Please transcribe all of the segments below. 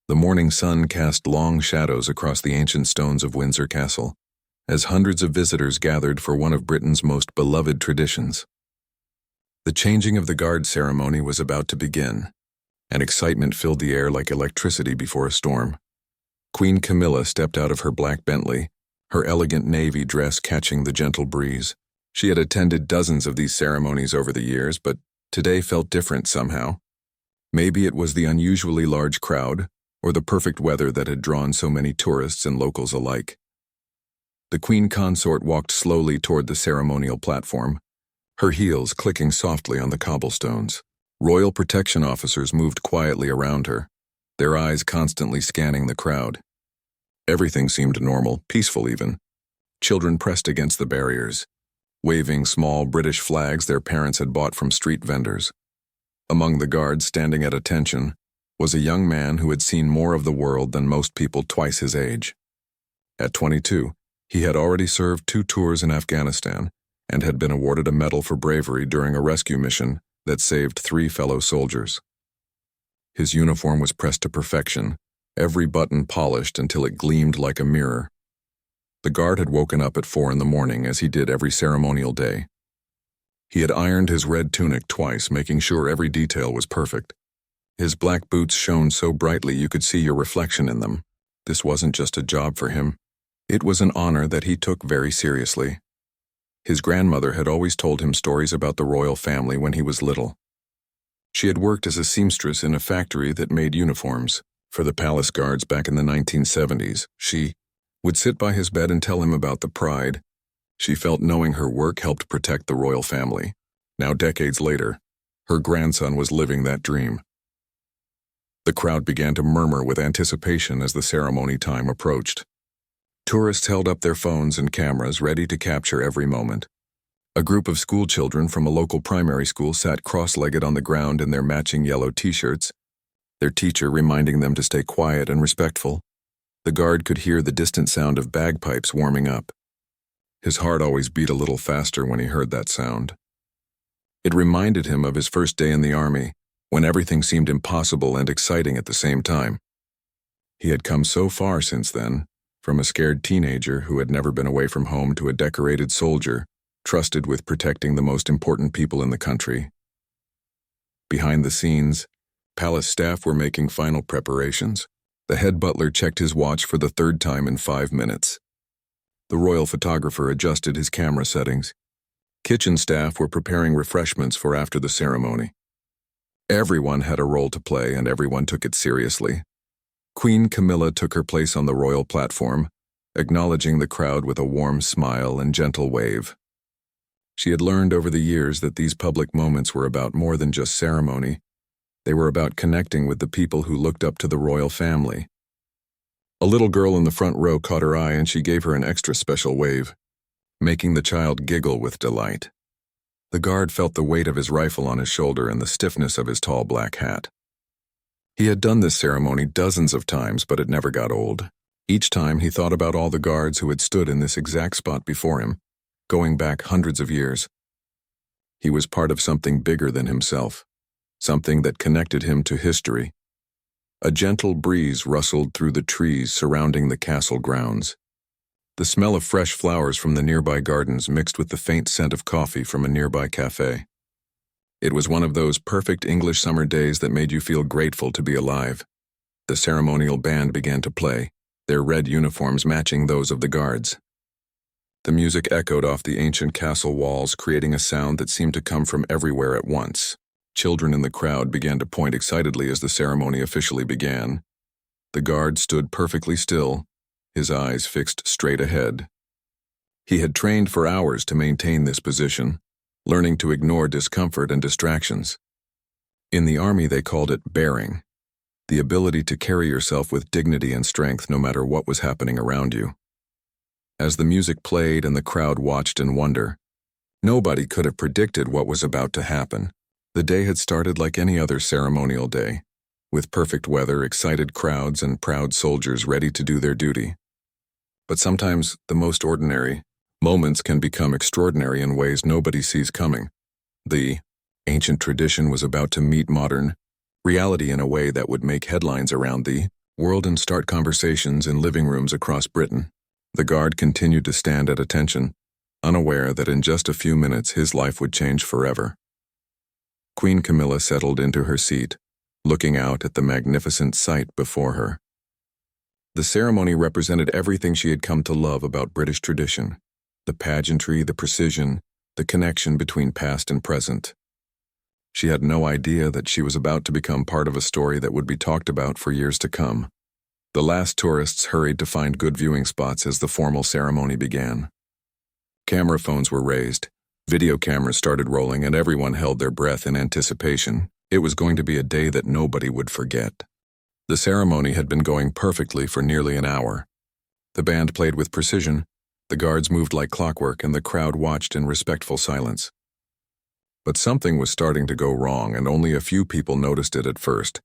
The morning sun cast long shadows across the ancient stones of Windsor Castle, as hundreds of visitors gathered for one of Britain's most beloved traditions. The changing of the guard ceremony was about to begin, and excitement filled the air like electricity before a storm. Queen Camilla stepped out of her black Bentley, her elegant navy dress catching the gentle breeze. She had attended dozens of these ceremonies over the years, but today felt different somehow. Maybe it was the unusually large crowd, or the perfect weather that had drawn so many tourists and locals alike. The Queen Consort walked slowly toward the ceremonial platform, her heels clicking softly on the cobblestones. Royal protection officers moved quietly around her, their eyes constantly scanning the crowd. Everything seemed normal, peaceful even. Children pressed against the barriers, waving small British flags their parents had bought from street vendors. Among the guards standing at attention was a young man who had seen more of the world than most people twice his age. At 22, he had already served 2 tours in Afghanistan and had been awarded a medal for bravery during a rescue mission that saved 3 fellow soldiers. His uniform was pressed to perfection, every button polished until it gleamed like a mirror. The guard had woken up at 4 in the morning, as he did every ceremonial day. He had ironed his red tunic twice, making sure every detail was perfect. His black boots shone so brightly you could see your reflection in them. This wasn't just a job for him. It was an honor that he took very seriously. His grandmother had always told him stories about the royal family when he was little. She had worked as a seamstress in a factory that made uniforms for the palace guards back in the 1970s. She would sit by his bed and tell him about the pride she felt knowing her work helped protect the royal family. Now, decades later, her grandson was living that dream. The crowd began to murmur with anticipation as the ceremony time approached. Tourists held up their phones and cameras, ready to capture every moment. A group of school children from a local primary school sat cross-legged on the ground in their matching yellow t-shirts, their teacher reminding them to stay quiet and respectful. The guard could hear the distant sound of bagpipes warming up. His heart always beat a little faster when he heard that sound. It reminded him of his first day in the army, when everything seemed impossible and exciting at the same time. He had come so far since then, from a scared teenager who had never been away from home to a decorated soldier, trusted with protecting the most important people in the country. Behind the scenes, palace staff were making final preparations. The head butler checked his watch for the 3rd time in 5 minutes. The royal photographer adjusted his camera settings. Kitchen staff were preparing refreshments for after the ceremony. Everyone had a role to play, and everyone took it seriously. Queen Camilla took her place on the royal platform, acknowledging the crowd with a warm smile and gentle wave. She had learned over the years that these public moments were about more than just ceremony. They were about connecting with the people who looked up to the royal family. A little girl in the front row caught her eye, and she gave her an extra special wave, making the child giggle with delight. The guard felt the weight of his rifle on his shoulder and the stiffness of his tall black hat. He had done this ceremony dozens of times, but it never got old. Each time he thought about all the guards who had stood in this exact spot before him, going back hundreds of years. He was part of something bigger than himself, something that connected him to history. A gentle breeze rustled through the trees surrounding the castle grounds. The smell of fresh flowers from the nearby gardens mixed with the faint scent of coffee from a nearby cafe. It was one of those perfect English summer days that made you feel grateful to be alive. The ceremonial band began to play, their red uniforms matching those of the guards. The music echoed off the ancient castle walls, creating a sound that seemed to come from everywhere at once. Children in the crowd began to point excitedly as the ceremony officially began. The guard stood perfectly still, his eyes fixed straight ahead. He had trained for hours to maintain this position, learning to ignore discomfort and distractions. In the army, they called it bearing, the ability to carry yourself with dignity and strength no matter what was happening around you. As the music played and the crowd watched in wonder, nobody could have predicted what was about to happen. The day had started like any other ceremonial day, with perfect weather, excited crowds, and proud soldiers ready to do their duty. But sometimes the most ordinary moments can become extraordinary in ways nobody sees coming. The ancient tradition was about to meet modern reality in a way that would make headlines around the whirled and start conversations in living rooms across Britain. The guard continued to stand at attention, unaware that in just a few minutes his life would change forever. Queen Camilla settled into her seat, looking out at the magnificent sight before her. The ceremony represented everything she had come to love about British tradition: the pageantry, the precision, the connection between past and present. She had no idea that she was about to become part of a story that would be talked about for years to come. The last tourists hurried to find good viewing spots as the formal ceremony began. Camera phones were raised, video cameras started rolling, and everyone held their breath in anticipation. It was going to be a day that nobody would forget. The ceremony had been going perfectly for nearly an hour. The band played with precision, the guards moved like clockwork, and the crowd watched in respectful silence. But something was starting to go wrong, and only a few people noticed it at first.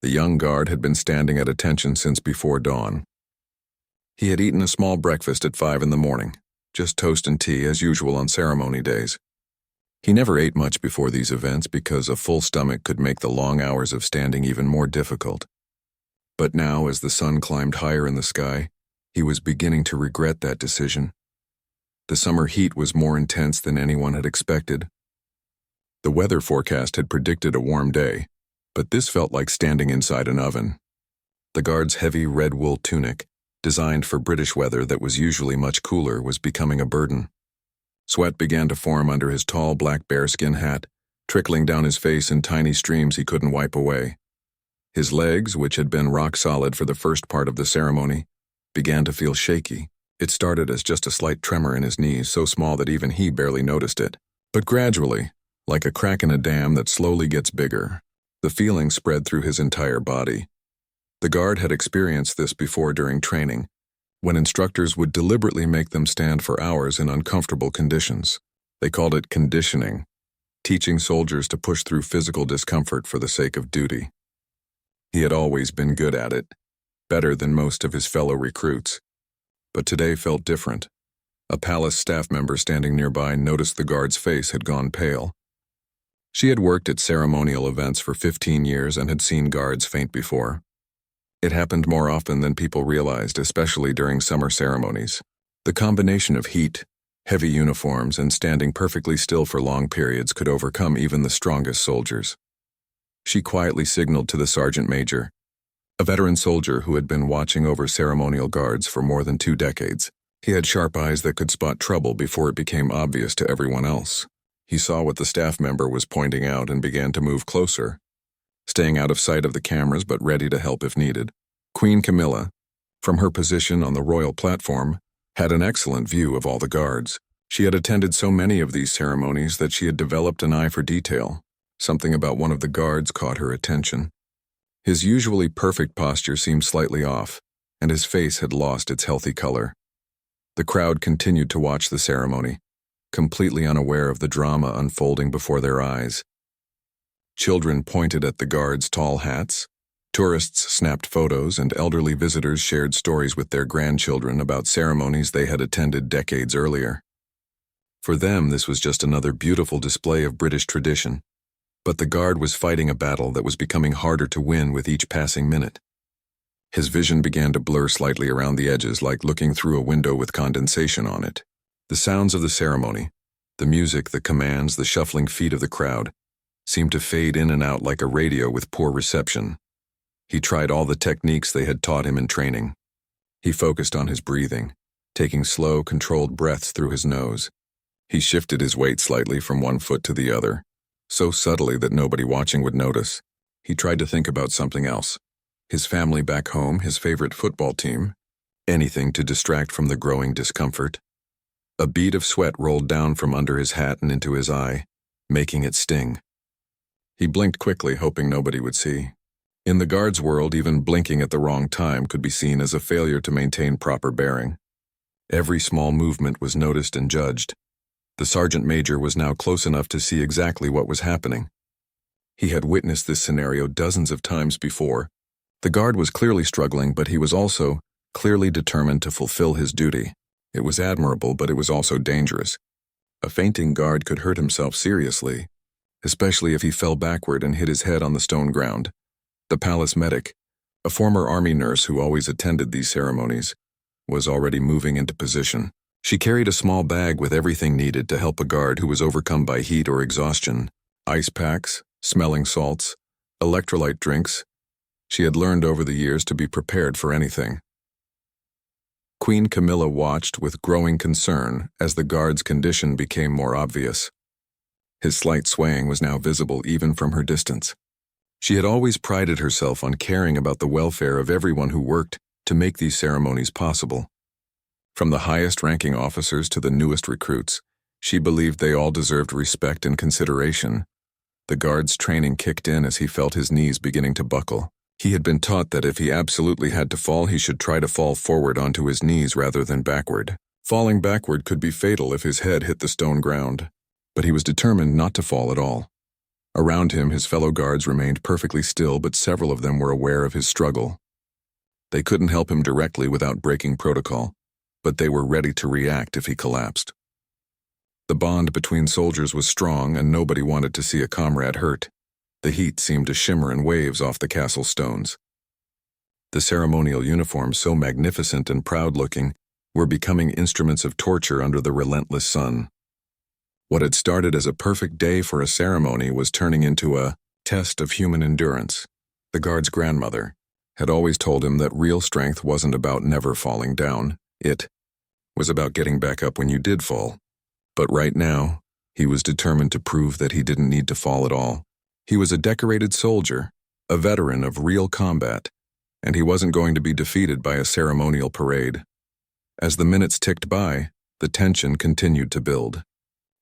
The young guard had been standing at attention since before dawn. He had eaten a small breakfast at 5 in the morning, just toast and tea as usual on ceremony days. He never ate much before these events because a full stomach could make the long hours of standing even more difficult. But now, as the sun climbed higher in the sky, he was beginning to regret that decision. The summer heat was more intense than anyone had expected. The weather forecast had predicted a warm day, but this felt like standing inside an oven. The guard's heavy red wool tunic, designed for British weather that was usually much cooler, was becoming a burden. Sweat began to form under his tall black bearskin hat, trickling down his face in tiny streams he couldn't wipe away. His legs, which had been rock solid for the first part of the ceremony, began to feel shaky. It started as just a slight tremor in his knees, so small that even he barely noticed it. But gradually, like a crack in a dam that slowly gets bigger, the feeling spread through his entire body. The guard had experienced this before during training, when instructors would deliberately make them stand for hours in uncomfortable conditions. They called it conditioning, teaching soldiers to push through physical discomfort for the sake of duty. He had always been good at it, better than most of his fellow recruits. But today felt different. A palace staff member standing nearby noticed the guard's face had gone pale. She had worked at ceremonial events for 15 years and had seen guards faint before. It happened more often than people realized, especially during summer ceremonies. The combination of heat, heavy uniforms, and standing perfectly still for long periods could overcome even the strongest soldiers. She quietly signaled to the sergeant major, a veteran soldier who had been watching over ceremonial guards for more than 2 decades. He had sharp eyes that could spot trouble before it became obvious to everyone else. He saw what the staff member was pointing out and began to move closer, staying out of sight of the cameras but ready to help if needed. Queen Camilla, from her position on the royal platform, had an excellent view of all the guards. She had attended so many of these ceremonies that she had developed an eye for detail. Something about one of the guards caught her attention. His usually perfect posture seemed slightly off, and his face had lost its healthy color. The crowd continued to watch the ceremony, completely unaware of the drama unfolding before their eyes. Children pointed at the guards' tall hats, tourists snapped photos, and elderly visitors shared stories with their grandchildren about ceremonies they had attended decades earlier. For them, this was just another beautiful display of British tradition. But the guard was fighting a battle that was becoming harder to win with each passing minute. His vision began to blur slightly around the edges, like looking through a window with condensation on it. The sounds of the ceremony, the music, the commands, the shuffling feet of the crowd, seemed to fade in and out like a radio with poor reception. He tried all the techniques they had taught him in training. He focused on his breathing, taking slow, controlled breaths through his nose. He shifted his weight slightly from one foot to the other, so subtly that nobody watching would notice. He tried to think about something else. His family back home, his favorite football team, anything to distract from the growing discomfort. A bead of sweat rolled down from under his hat and into his eye, making it sting. He blinked quickly, hoping nobody would see. In the guard's world, even blinking at the wrong time could be seen as a failure to maintain proper bearing. Every small movement was noticed and judged. The sergeant major was now close enough to see exactly what was happening. He had witnessed this scenario dozens of times before. The guard was clearly struggling, but he was also clearly determined to fulfill his duty. It was admirable, but it was also dangerous. A fainting guard could hurt himself seriously, especially if he fell backward and hit his head on the stone ground. The palace medic, a former army nurse who always attended these ceremonies, was already moving into position. She carried a small bag with everything needed to help a guard who was overcome by heat or exhaustion: ice packs, smelling salts, electrolyte drinks. She had learned over the years to be prepared for anything. Queen Camilla watched with growing concern as the guard's condition became more obvious. His slight swaying was now visible even from her distance. She had always prided herself on caring about the welfare of everyone who worked to make these ceremonies possible. From the highest-ranking officers to the newest recruits, she believed they all deserved respect and consideration. The guard's training kicked in as he felt his knees beginning to buckle. He had been taught that if he absolutely had to fall, he should try to fall forward onto his knees rather than backward. Falling backward could be fatal if his head hit the stone ground, but he was determined not to fall at all. Around him, his fellow guards remained perfectly still, but several of them were aware of his struggle. They couldn't help him directly without breaking protocol, but they were ready to react if he collapsed. The bond between soldiers was strong, and nobody wanted to see a comrade hurt. The heat seemed to shimmer in waves off the castle stones. The ceremonial uniforms, so magnificent and proud-looking, were becoming instruments of torture under the relentless sun. What had started as a perfect day for a ceremony was turning into a test of human endurance. The guard's grandmother had always told him that real strength wasn't about never falling down. It was about getting back up when you did fall. But right now, he was determined to prove that he didn't need to fall at all. He was a decorated soldier, a veteran of real combat, and he wasn't going to be defeated by a ceremonial parade. As the minutes ticked by, the tension continued to build.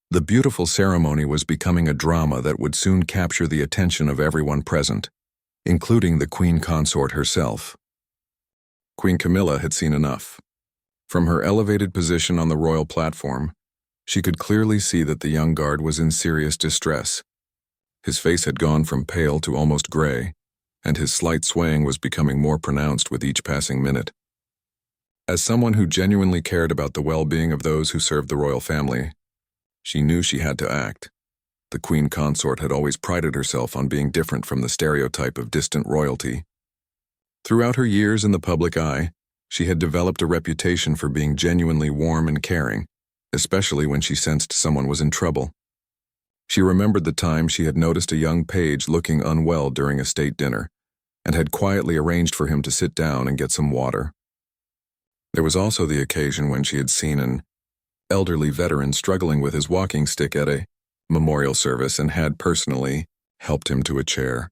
The beautiful ceremony was becoming a drama that would soon capture the attention of everyone present, including the queen consort herself. Queen Camilla had seen enough. From her elevated position on the royal platform, she could clearly see that the young guard was in serious distress. His face had gone from pale to almost gray, and his slight swaying was becoming more pronounced with each passing minute. As someone who genuinely cared about the well-being of those who served the royal family, she knew she had to act. The queen consort had always prided herself on being different from the stereotype of distant royalty. Throughout her years in the public eye, she had developed a reputation for being genuinely warm and caring, especially when she sensed someone was in trouble. She remembered the time she had noticed a young page looking unwell during a state dinner, and had quietly arranged for him to sit down and get some water. There was also the occasion when she had seen an elderly veteran struggling with his walking stick at a memorial service and had personally helped him to a chair.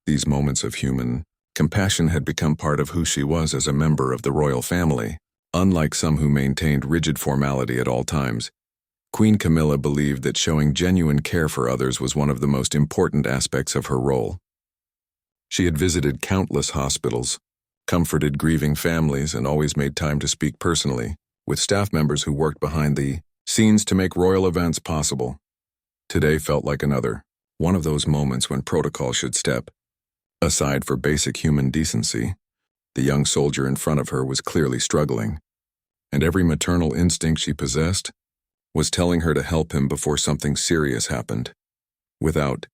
These moments of human compassion had become part of who she was as a member of the royal family. Unlike some who maintained rigid formality at all times, Queen Camilla believed that showing genuine care for others was one of the most important aspects of her role. She had visited countless hospitals, comforted grieving families, and always made time to speak personally with staff members who worked behind the scenes to make royal events possible. Today felt like another, one of those moments when protocol should step aside for basic human decency. The young soldier in front of her was clearly struggling, and every maternal instinct she possessed was telling her to help him before something serious happened. Without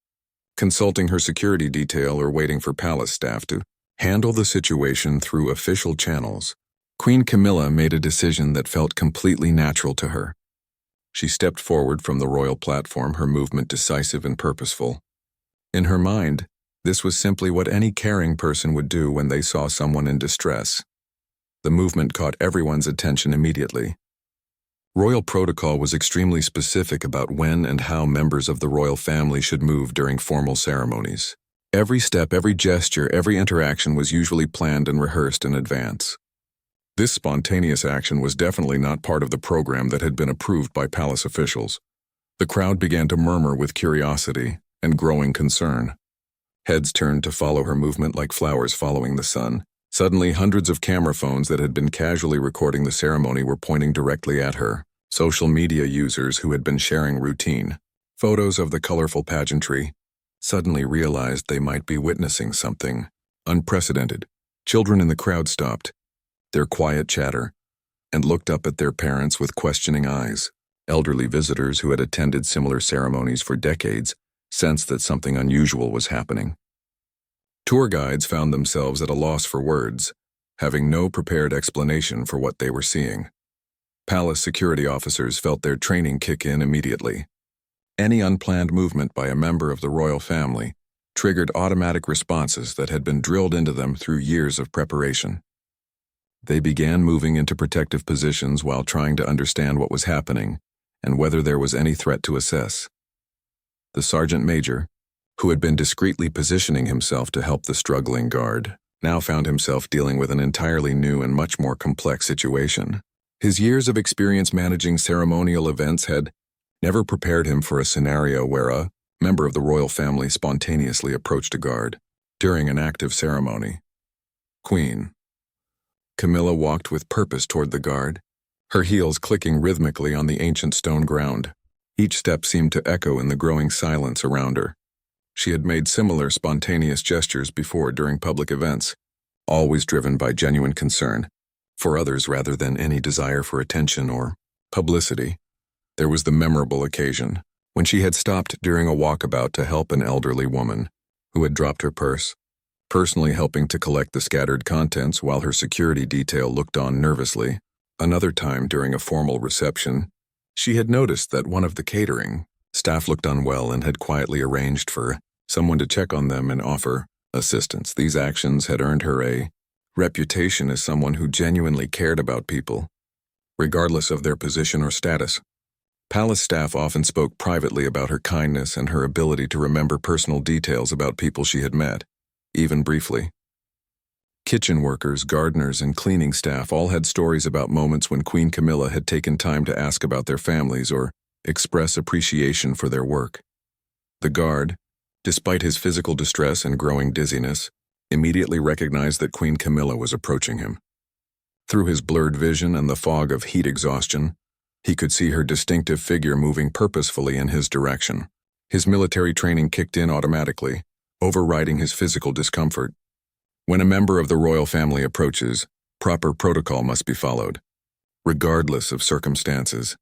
consulting her security detail or waiting for palace staff to handle the situation through official channels, Queen Camilla made a decision that felt completely natural to her. She stepped forward from the royal platform, her movement decisive and purposeful. In her mind, this was simply what any caring person would do when they saw someone in distress. The movement caught everyone's attention immediately. Royal protocol was extremely specific about when and how members of the royal family should move during formal ceremonies. Every step, every gesture, every interaction was usually planned and rehearsed in advance. This spontaneous action was definitely not part of the program that had been approved by palace officials. The crowd began to murmur with curiosity and growing concern. Heads turned to follow her movement like flowers following the sun. Suddenly, hundreds of camera phones that had been casually recording the ceremony were pointing directly at her. Social media users who had been sharing routine photos of the colorful pageantry suddenly realized they might be witnessing something unprecedented. Children in the crowd stopped their quiet chatter and looked up at their parents with questioning eyes. Elderly visitors who had attended similar ceremonies for decades sensed that something unusual was happening. Tour guides found themselves at a loss for words, having no prepared explanation for what they were seeing. Palace security officers felt their training kick in immediately. Any unplanned movement by a member of the royal family triggered automatic responses that had been drilled into them through years of preparation. They began moving into protective positions while trying to understand what was happening and whether there was any threat to assess. The sergeant major, who had been discreetly positioning himself to help the struggling guard, now found himself dealing with an entirely new and much more complex situation. His years of experience managing ceremonial events had never prepared him for a scenario where a member of the royal family spontaneously approached a guard during an active ceremony. Queen. Camilla walked with purpose toward the guard, her heels clicking rhythmically on the ancient stone ground. Each step seemed to echo in the growing silence around her. She had made similar spontaneous gestures before during public events, always driven by genuine concern for others rather than any desire for attention or publicity. There was the memorable occasion when she had stopped during a walkabout to help an elderly woman who had dropped her purse, personally helping to collect the scattered contents while her security detail looked on nervously. Another time during a formal reception, she had noticed that one of the catering staff looked unwell and had quietly arranged for someone to check on them and offer assistance. These actions had earned her a reputation as someone who genuinely cared about people, regardless of their position or status. Palace staff often spoke privately about her kindness and her ability to remember personal details about people she had met, even briefly. Kitchen workers, gardeners, and cleaning staff all had stories about moments when Queen Camilla had taken time to ask about their families or express appreciation for their work. The guard, despite his physical distress and growing dizziness, immediately recognized that Queen Camilla was approaching him. Through his blurred vision and the fog of heat exhaustion, he could see her distinctive figure moving purposefully in his direction. His military training kicked in automatically, overriding his physical discomfort. When a member of the royal family approaches, proper protocol must be followed, regardless of circumstances.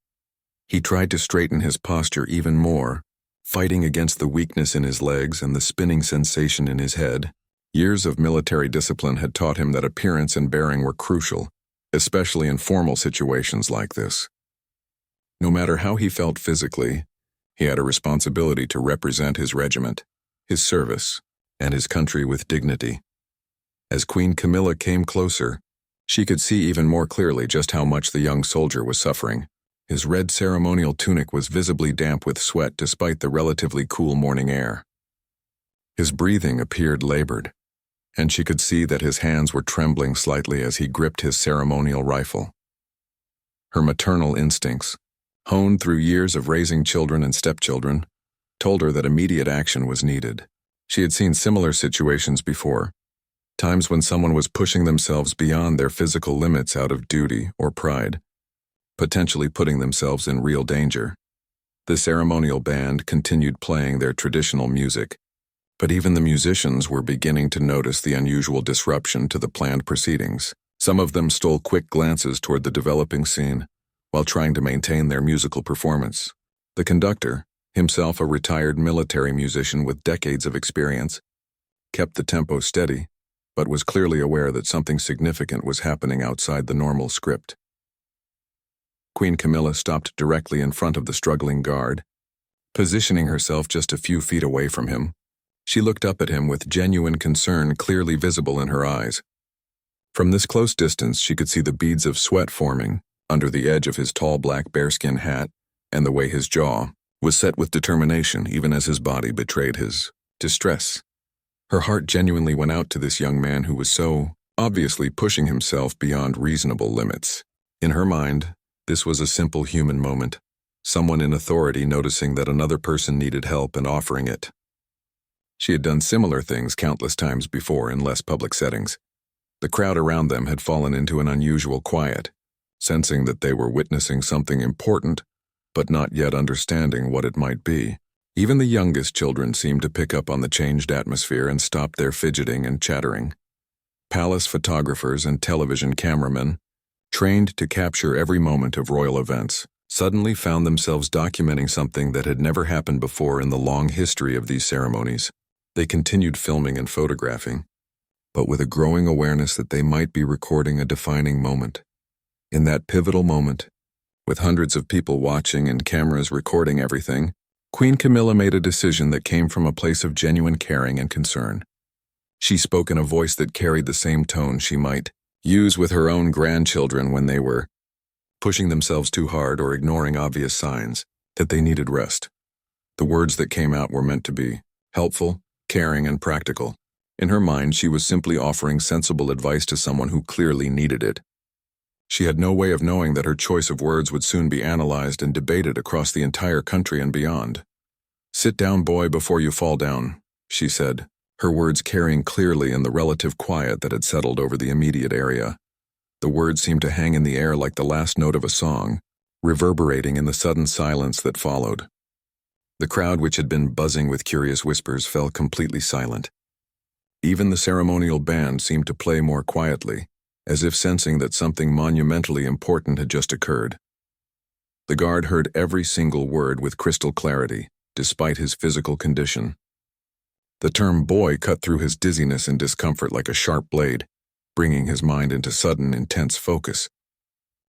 He tried to straighten his posture even more, fighting against the weakness in his legs and the spinning sensation in his head. Years of military discipline had taught him that appearance and bearing were crucial, especially in formal situations like this. No matter how he felt physically, he had a responsibility to represent his regiment, his service, and his country with dignity. As Queen Camilla came closer, she could see even more clearly just how much the young soldier was suffering. His red ceremonial tunic was visibly damp with sweat despite the relatively cool morning air. His breathing appeared labored, and she could see that his hands were trembling slightly as he gripped his ceremonial rifle. Her maternal instincts, honed through years of raising children and stepchildren, told her that immediate action was needed. She had seen similar situations before, times when someone was pushing themselves beyond their physical limits out of duty or pride, potentially putting themselves in real danger. The ceremonial band continued playing their traditional music, but even the musicians were beginning to notice the unusual disruption to the planned proceedings. Some of them stole quick glances toward the developing scene, while trying to maintain their musical performance. The conductor, himself a retired military musician with decades of experience, kept the tempo steady, but was clearly aware that something significant was happening outside the normal script. Queen Camilla stopped directly in front of the struggling guard, positioning herself just a few feet away from him. She looked up at him with genuine concern clearly visible in her eyes. From this close distance, she could see the beads of sweat forming under the edge of his tall black bearskin hat and the way his jaw was set with determination even as his body betrayed his distress. Her heart genuinely went out to this young man who was so obviously pushing himself beyond reasonable limits. In her mind, this was a simple human moment, someone in authority noticing that another person needed help and offering it. She had done similar things countless times before in less public settings. The crowd around them had fallen into an unusual quiet, sensing that they were witnessing something important, but not yet understanding what it might be. Even the youngest children seemed to pick up on the changed atmosphere and stop their fidgeting and chattering. Palace photographers and television cameramen, trained to capture every moment of royal events, suddenly found themselves documenting something that had never happened before in the long history of these ceremonies. They continued filming and photographing, but with a growing awareness that they might be recording a defining moment. In that pivotal moment, with hundreds of people watching and cameras recording everything, Queen Camilla made a decision that came from a place of genuine caring and concern. She spoke in a voice that carried the same tone she might use with her own grandchildren when they were pushing themselves too hard or ignoring obvious signs that they needed rest. The words that came out were meant to be helpful, caring, and practical. In her mind, she was simply offering sensible advice to someone who clearly needed it. She had no way of knowing that her choice of words would soon be analyzed and debated across the entire country and beyond. "Sit down, boy, before you fall down," she said, her words carrying clearly in the relative quiet that had settled over the immediate area. The words seemed to hang in the air like the last note of a song, reverberating in the sudden silence that followed. The crowd, which had been buzzing with curious whispers, fell completely silent. Even the ceremonial band seemed to play more quietly, as if sensing that something monumentally important had just occurred. The guard heard every single word with crystal clarity, despite his physical condition. The term boy cut through his dizziness and discomfort like a sharp blade, bringing his mind into sudden, intense focus.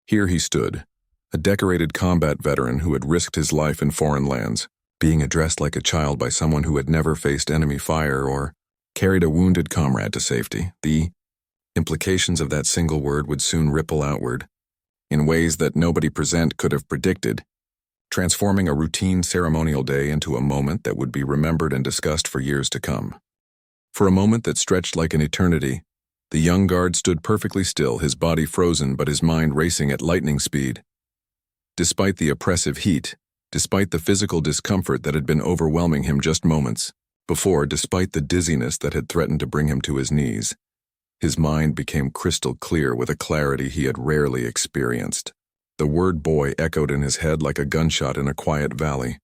Here he stood, a decorated combat veteran who had risked his life in foreign lands, being addressed like a child by someone who had never faced enemy fire or carried a wounded comrade to safety. The implications of that single word would soon ripple outward, in ways that nobody present could have predicted, transforming a routine ceremonial day into a moment that would be remembered and discussed for years to come. For a moment that stretched like an eternity, the young guard stood perfectly still, his body frozen but his mind racing at lightning speed. Despite the oppressive heat, despite the physical discomfort that had been overwhelming him just moments before, despite the dizziness that had threatened to bring him to his knees, his mind became crystal clear with a clarity he had rarely experienced. The word boy echoed in his head like a gunshot in a quiet valley,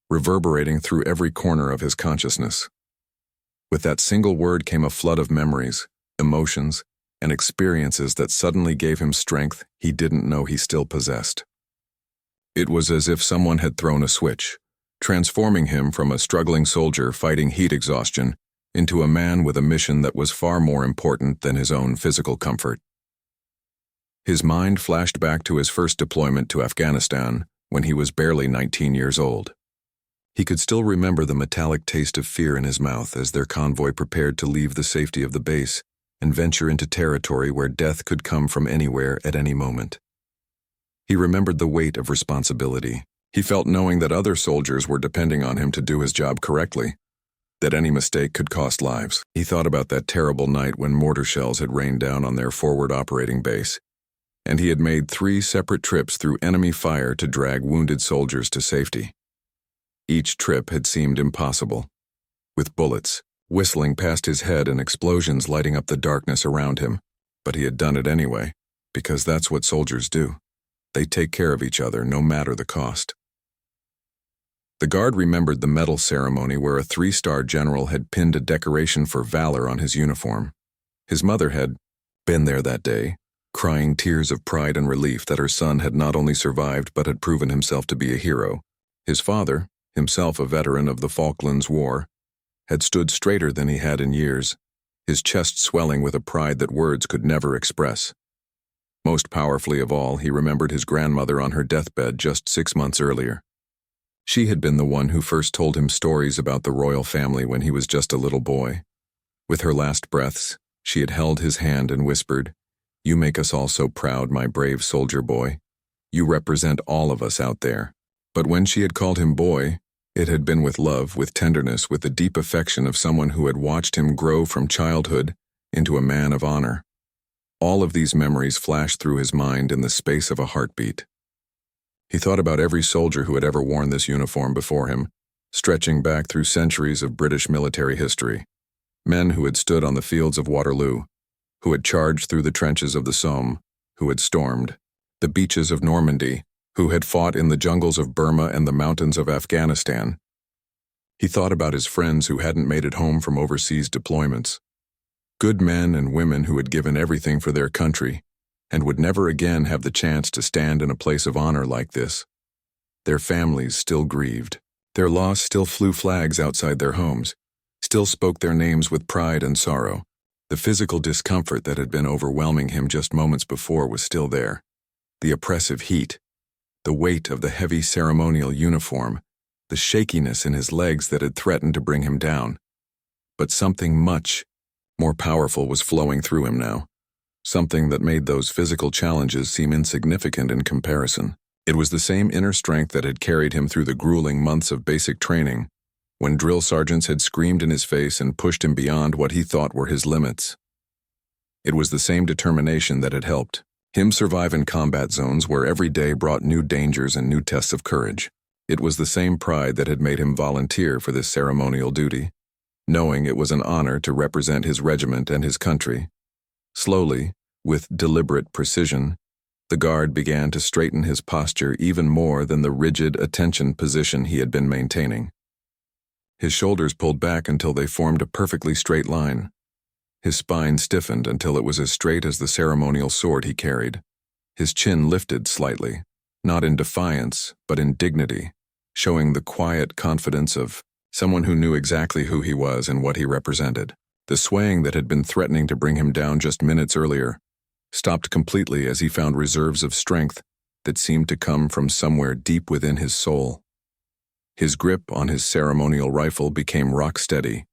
reverberating through every corner of his consciousness. With that single word came a flood of memories, emotions, and experiences that suddenly gave him strength he didn't know he still possessed. It was as if someone had thrown a switch, transforming him from a struggling soldier fighting heat exhaustion into a man with a mission that was far more important than his own physical comfort. His mind flashed back to his first deployment to Afghanistan when he was barely 19 years old. He could still remember the metallic taste of fear in his mouth as their convoy prepared to leave the safety of the base and venture into territory where death could come from anywhere at any moment. He remembered the weight of responsibility. He felt knowing that other soldiers were depending on him to do his job correctly, that any mistake could cost lives. He thought about that terrible night when mortar shells had rained down on their forward operating base, and he had made 3 separate trips through enemy fire to drag wounded soldiers to safety. Each trip had seemed impossible, with bullets whistling past his head and explosions lighting up the darkness around him, but he had done it anyway, because that's what soldiers do. They take care of each other no matter the cost. The guard remembered the medal ceremony where a 3-star general had pinned a decoration for valor on his uniform. His mother had been there that day, crying tears of pride and relief that her son had not only survived but had proven himself to be a hero. His father, himself a veteran of the Falklands War, had stood straighter than he had in years, his chest swelling with a pride that words could never express. Most powerfully of all, he remembered his grandmother on her deathbed just 6 months earlier. She had been the one who first told him stories about the royal family when he was just a little boy. With her last breaths, she had held his hand and whispered, "You make us all so proud, my brave soldier boy. You represent all of us out there." But when she had called him boy, it had been with love, with tenderness, with the deep affection of someone who had watched him grow from childhood into a man of honor. All of these memories flashed through his mind in the space of a heartbeat. He thought about every soldier who had ever worn this uniform before him, stretching back through centuries of British military history. Men who had stood on the fields of Waterloo, who had charged through the trenches of the Somme, who had stormed the beaches of Normandy, who had fought in the jungles of Burma and the mountains of Afghanistan. He thought about his friends who hadn't made it home from overseas deployments. Good men and women who had given everything for their country and would never again have the chance to stand in a place of honor like this. Their families still grieved. Their loss still flew flags outside their homes, still spoke their names with pride and sorrow. The physical discomfort that had been overwhelming him just moments before was still there. The oppressive heat, the weight of the heavy ceremonial uniform, the shakiness in his legs that had threatened to bring him down. But something much more powerful was flowing through him now, something that made those physical challenges seem insignificant in comparison. It was the same inner strength that had carried him through the grueling months of basic training, when drill sergeants had screamed in his face and pushed him beyond what he thought were his limits. It was the same determination that had helped him survive in combat zones where every day brought new dangers and new tests of courage. It was the same pride that had made him volunteer for this ceremonial duty, knowing it was an honor to represent his regiment and his country. Slowly, with deliberate precision, the guard began to straighten his posture even more than the rigid attention position he had been maintaining. His shoulders pulled back until they formed a perfectly straight line. His spine stiffened until it was as straight as the ceremonial sword he carried. His chin lifted slightly, not in defiance, but in dignity, showing the quiet confidence of someone who knew exactly who he was and what he represented. The swaying that had been threatening to bring him down just minutes earlier stopped completely as he found reserves of strength that seemed to come from somewhere deep within his soul. His grip on his ceremonial rifle became rock steady,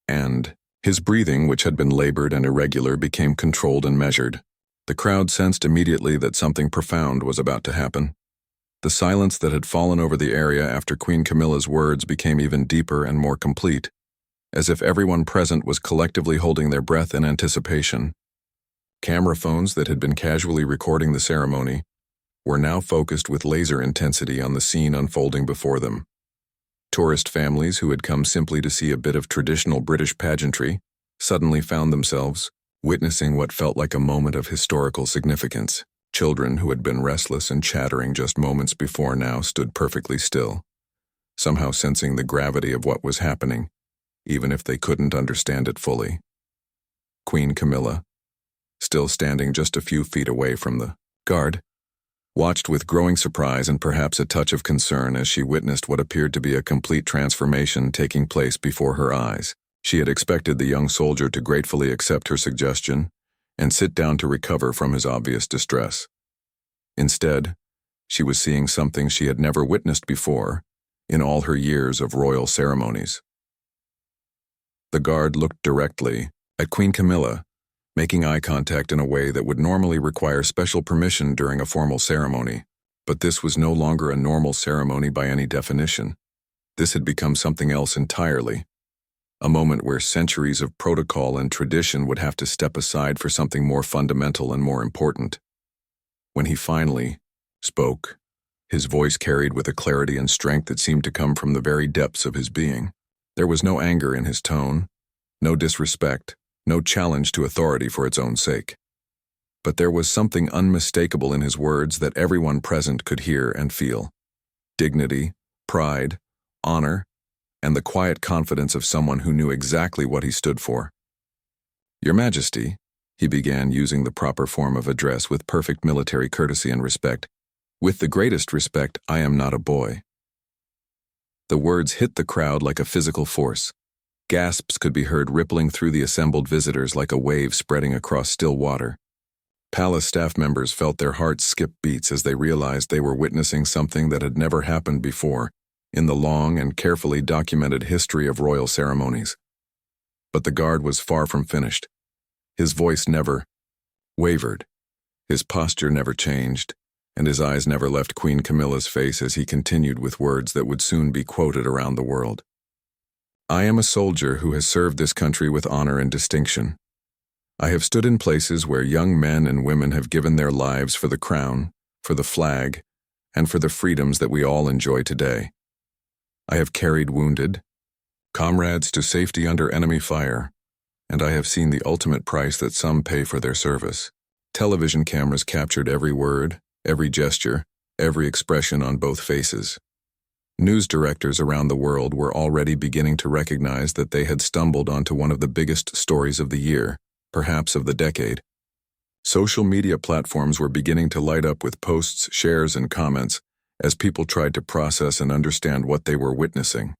and his breathing, which had been labored and irregular, became controlled and measured. The crowd sensed immediately that something profound was about to happen. The silence that had fallen over the area after Queen Camilla's words became even deeper and more complete, as if everyone present was collectively holding their breath in anticipation. Camera phones that had been casually recording the ceremony were now focused with laser intensity on the scene unfolding before them. Tourist families who had come simply to see a bit of traditional British pageantry suddenly found themselves witnessing what felt like a moment of historical significance. Children who had been restless and chattering just moments before now stood perfectly still, somehow sensing the gravity of what was happening, even if they couldn't understand it fully. Queen Camilla, still standing just a few feet away from the guard, watched with growing surprise and perhaps a touch of concern as she witnessed what appeared to be a complete transformation taking place before her eyes. She had expected the young soldier to gratefully accept her suggestion and sit down to recover from his obvious distress. Instead, she was seeing something she had never witnessed before in all her years of royal ceremonies. The guard looked directly at Queen Camilla, making eye contact in a way that would normally require special permission during a formal ceremony. But this was no longer a normal ceremony by any definition. This had become something else entirely, a moment where centuries of protocol and tradition would have to step aside for something more fundamental and more important. When he finally spoke, his voice carried with a clarity and strength that seemed to come from the very depths of his being. There was no anger in his tone, no disrespect, no challenge to authority for its own sake. But there was something unmistakable in his words that everyone present could hear and feel. Dignity, pride, honor, and the quiet confidence of someone who knew exactly what he stood for. "Your Majesty," he began, using the proper form of address with perfect military courtesy and respect. "With the greatest respect, I am not a boy." The words hit the crowd like a physical force. Gasps could be heard rippling through the assembled visitors like a wave spreading across still water. Palace staff members felt their hearts skip beats as they realized they were witnessing something that had never happened before in the long and carefully documented history of royal ceremonies. But the guard was far from finished. His voice never wavered, his posture never changed, and his eyes never left Queen Camilla's face as he continued with words that would soon be quoted around the world. "I am a soldier who has served this country with honor and distinction. I have stood in places where young men and women have given their lives for the crown, for the flag, and for the freedoms that we all enjoy today. I have carried wounded comrades to safety under enemy fire, and I have seen the ultimate price that some pay for their service." Television cameras captured every word, every gesture, every expression on both faces. News directors around the world were already beginning to recognize that they had stumbled onto one of the biggest stories of the year, perhaps of the decade. Social media platforms were beginning to light up with posts, shares, and comments as people tried to process and understand what they were witnessing.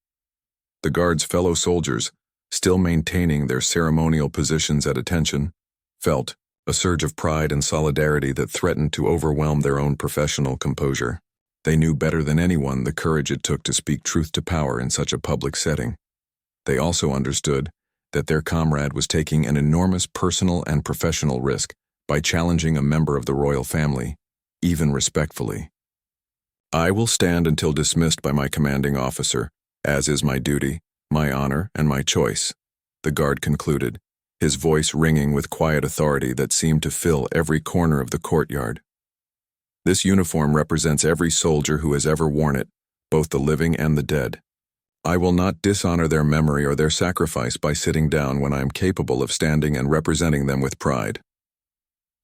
The guard's fellow soldiers, still maintaining their ceremonial positions at attention, felt a surge of pride and solidarity that threatened to overwhelm their own professional composure. They knew better than anyone the courage it took to speak truth to power in such a public setting. They also understood that their comrade was taking an enormous personal and professional risk by challenging a member of the royal family, even respectfully. "I will stand until dismissed by my commanding officer, as is my duty, my honor, and my choice," the guard concluded, his voice ringing with quiet authority that seemed to fill every corner of the courtyard. "This uniform represents every soldier who has ever worn it, both the living and the dead. I will not dishonor their memory or their sacrifice by sitting down when I am capable of standing and representing them with pride."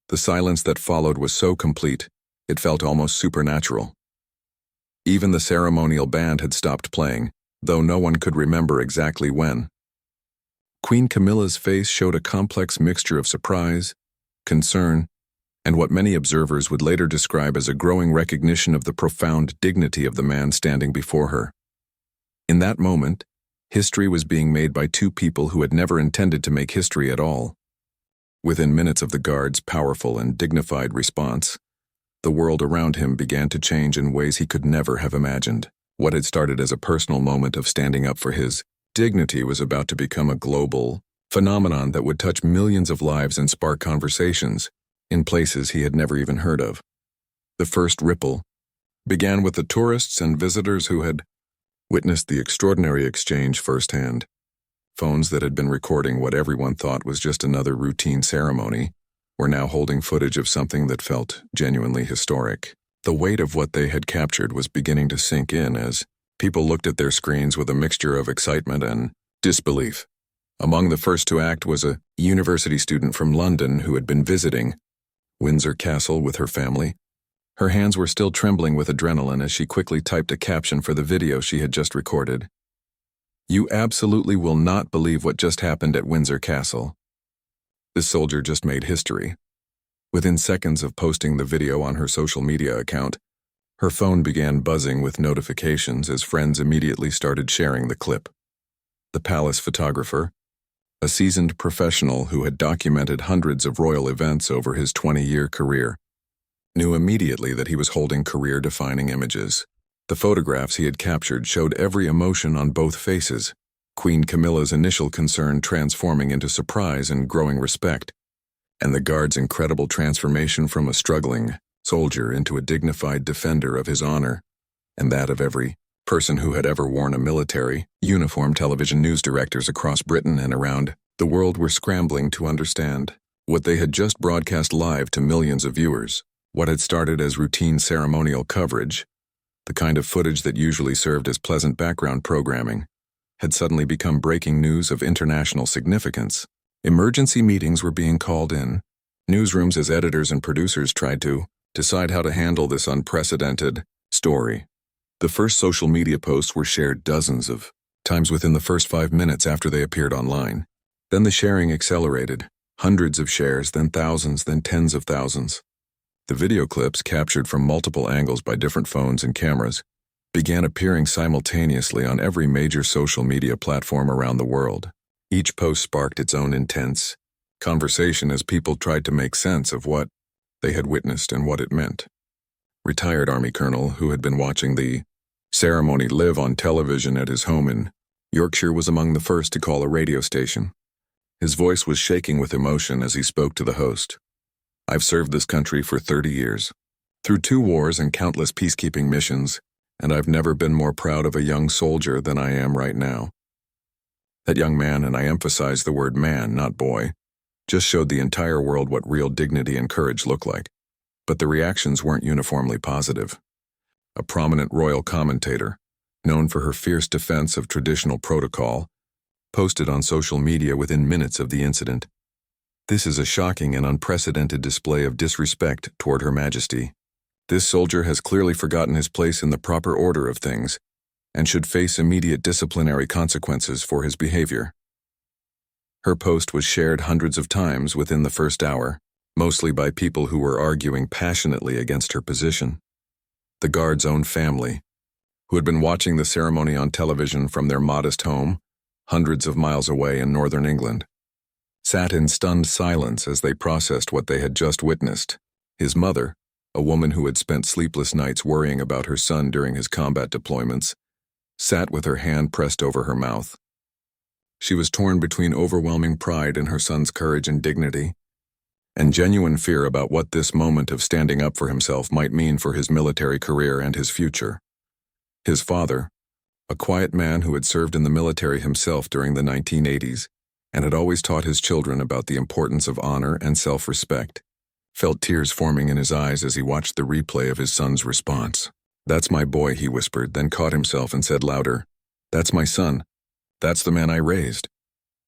The silence that followed was so complete, it felt almost supernatural. Even the ceremonial band had stopped playing, though no one could remember exactly when. Queen Camilla's face showed a complex mixture of surprise, concern, and what many observers would later describe as a growing recognition of the profound dignity of the man standing before her. In that moment, history was being made by two people who had never intended to make history at all. Within minutes of the guard's powerful and dignified response, the world around him began to change in ways he could never have imagined. What had started as a personal moment of standing up for his dignity was about to become a global phenomenon that would touch millions of lives and spark conversations in places he had never even heard of. The first ripple began with the tourists and visitors who had witnessed the extraordinary exchange firsthand. Phones that had been recording what everyone thought was just another routine ceremony were now holding footage of something that felt genuinely historic. The weight of what they had captured was beginning to sink in as people looked at their screens with a mixture of excitement and disbelief. Among the first to act was a university student from London who had been visiting Windsor Castle with her family. Her hands were still trembling with adrenaline as she quickly typed a caption for the video she had just recorded. "You absolutely will not believe what just happened at Windsor Castle." This soldier just made history. Within seconds of posting the video on her social media account, her phone began buzzing with notifications as friends immediately started sharing the clip. The palace photographer, a seasoned professional who had documented hundreds of royal events over his 20-year career, knew immediately that he was holding career-defining images. The photographs he had captured showed every emotion on both faces, Queen Camilla's initial concern transforming into surprise and growing respect, and the guard's incredible transformation from a struggling soldier into a dignified defender of his honor, and that of every person who had ever worn a military uniform. Television news directors across Britain and around the world were scrambling to understand what they had just broadcast live to millions of viewers. What had started as routine ceremonial coverage, the kind of footage that usually served as pleasant background programming, had suddenly become breaking news of international significance. Emergency meetings were being called in newsrooms as editors and producers tried to decide how to handle this unprecedented story. The first social media posts were shared dozens of times within the first 5 minutes after they appeared online. Then the sharing accelerated, hundreds of shares, then thousands, then tens of thousands. The video clips, captured from multiple angles by different phones and cameras, began appearing simultaneously on every major social media platform around the world. Each post sparked its own intense conversation as people tried to make sense of what they had witnessed and what it meant. Retired Army colonel who had been watching the ceremony live on television at his home in Yorkshire was among the first to call a radio station. His voice was shaking with emotion as he spoke to the host. "I've served this country for 30 years, through 2 wars and countless peacekeeping missions, and I've never been more proud of a young soldier than I am right now." That young man, and I emphasize the word man, not boy, just showed the entire world what real dignity and courage look like. But the reactions weren't uniformly positive. A prominent royal commentator, known for her fierce defense of traditional protocol, posted on social media within minutes of the incident. "This is a shocking and unprecedented display of disrespect toward Her Majesty. This soldier has clearly forgotten his place in the proper order of things and should face immediate disciplinary consequences for his behavior." Her post was shared hundreds of times within the first hour, mostly by people who were arguing passionately against her position. The guard's own family, who had been watching the ceremony on television from their modest home, hundreds of miles away in northern England, sat in stunned silence as they processed what they had just witnessed. His mother, a woman who had spent sleepless nights worrying about her son during his combat deployments, sat with her hand pressed over her mouth. She was torn between overwhelming pride in her son's courage and dignity, and genuine fear about what this moment of standing up for himself might mean for his military career and his future. His father, a quiet man who had served in the military himself during the 1980s and had always taught his children about the importance of honor and self-respect, felt tears forming in his eyes as he watched the replay of his son's response. "That's my boy," he whispered, then caught himself and said louder, "That's my son. That's the man I raised."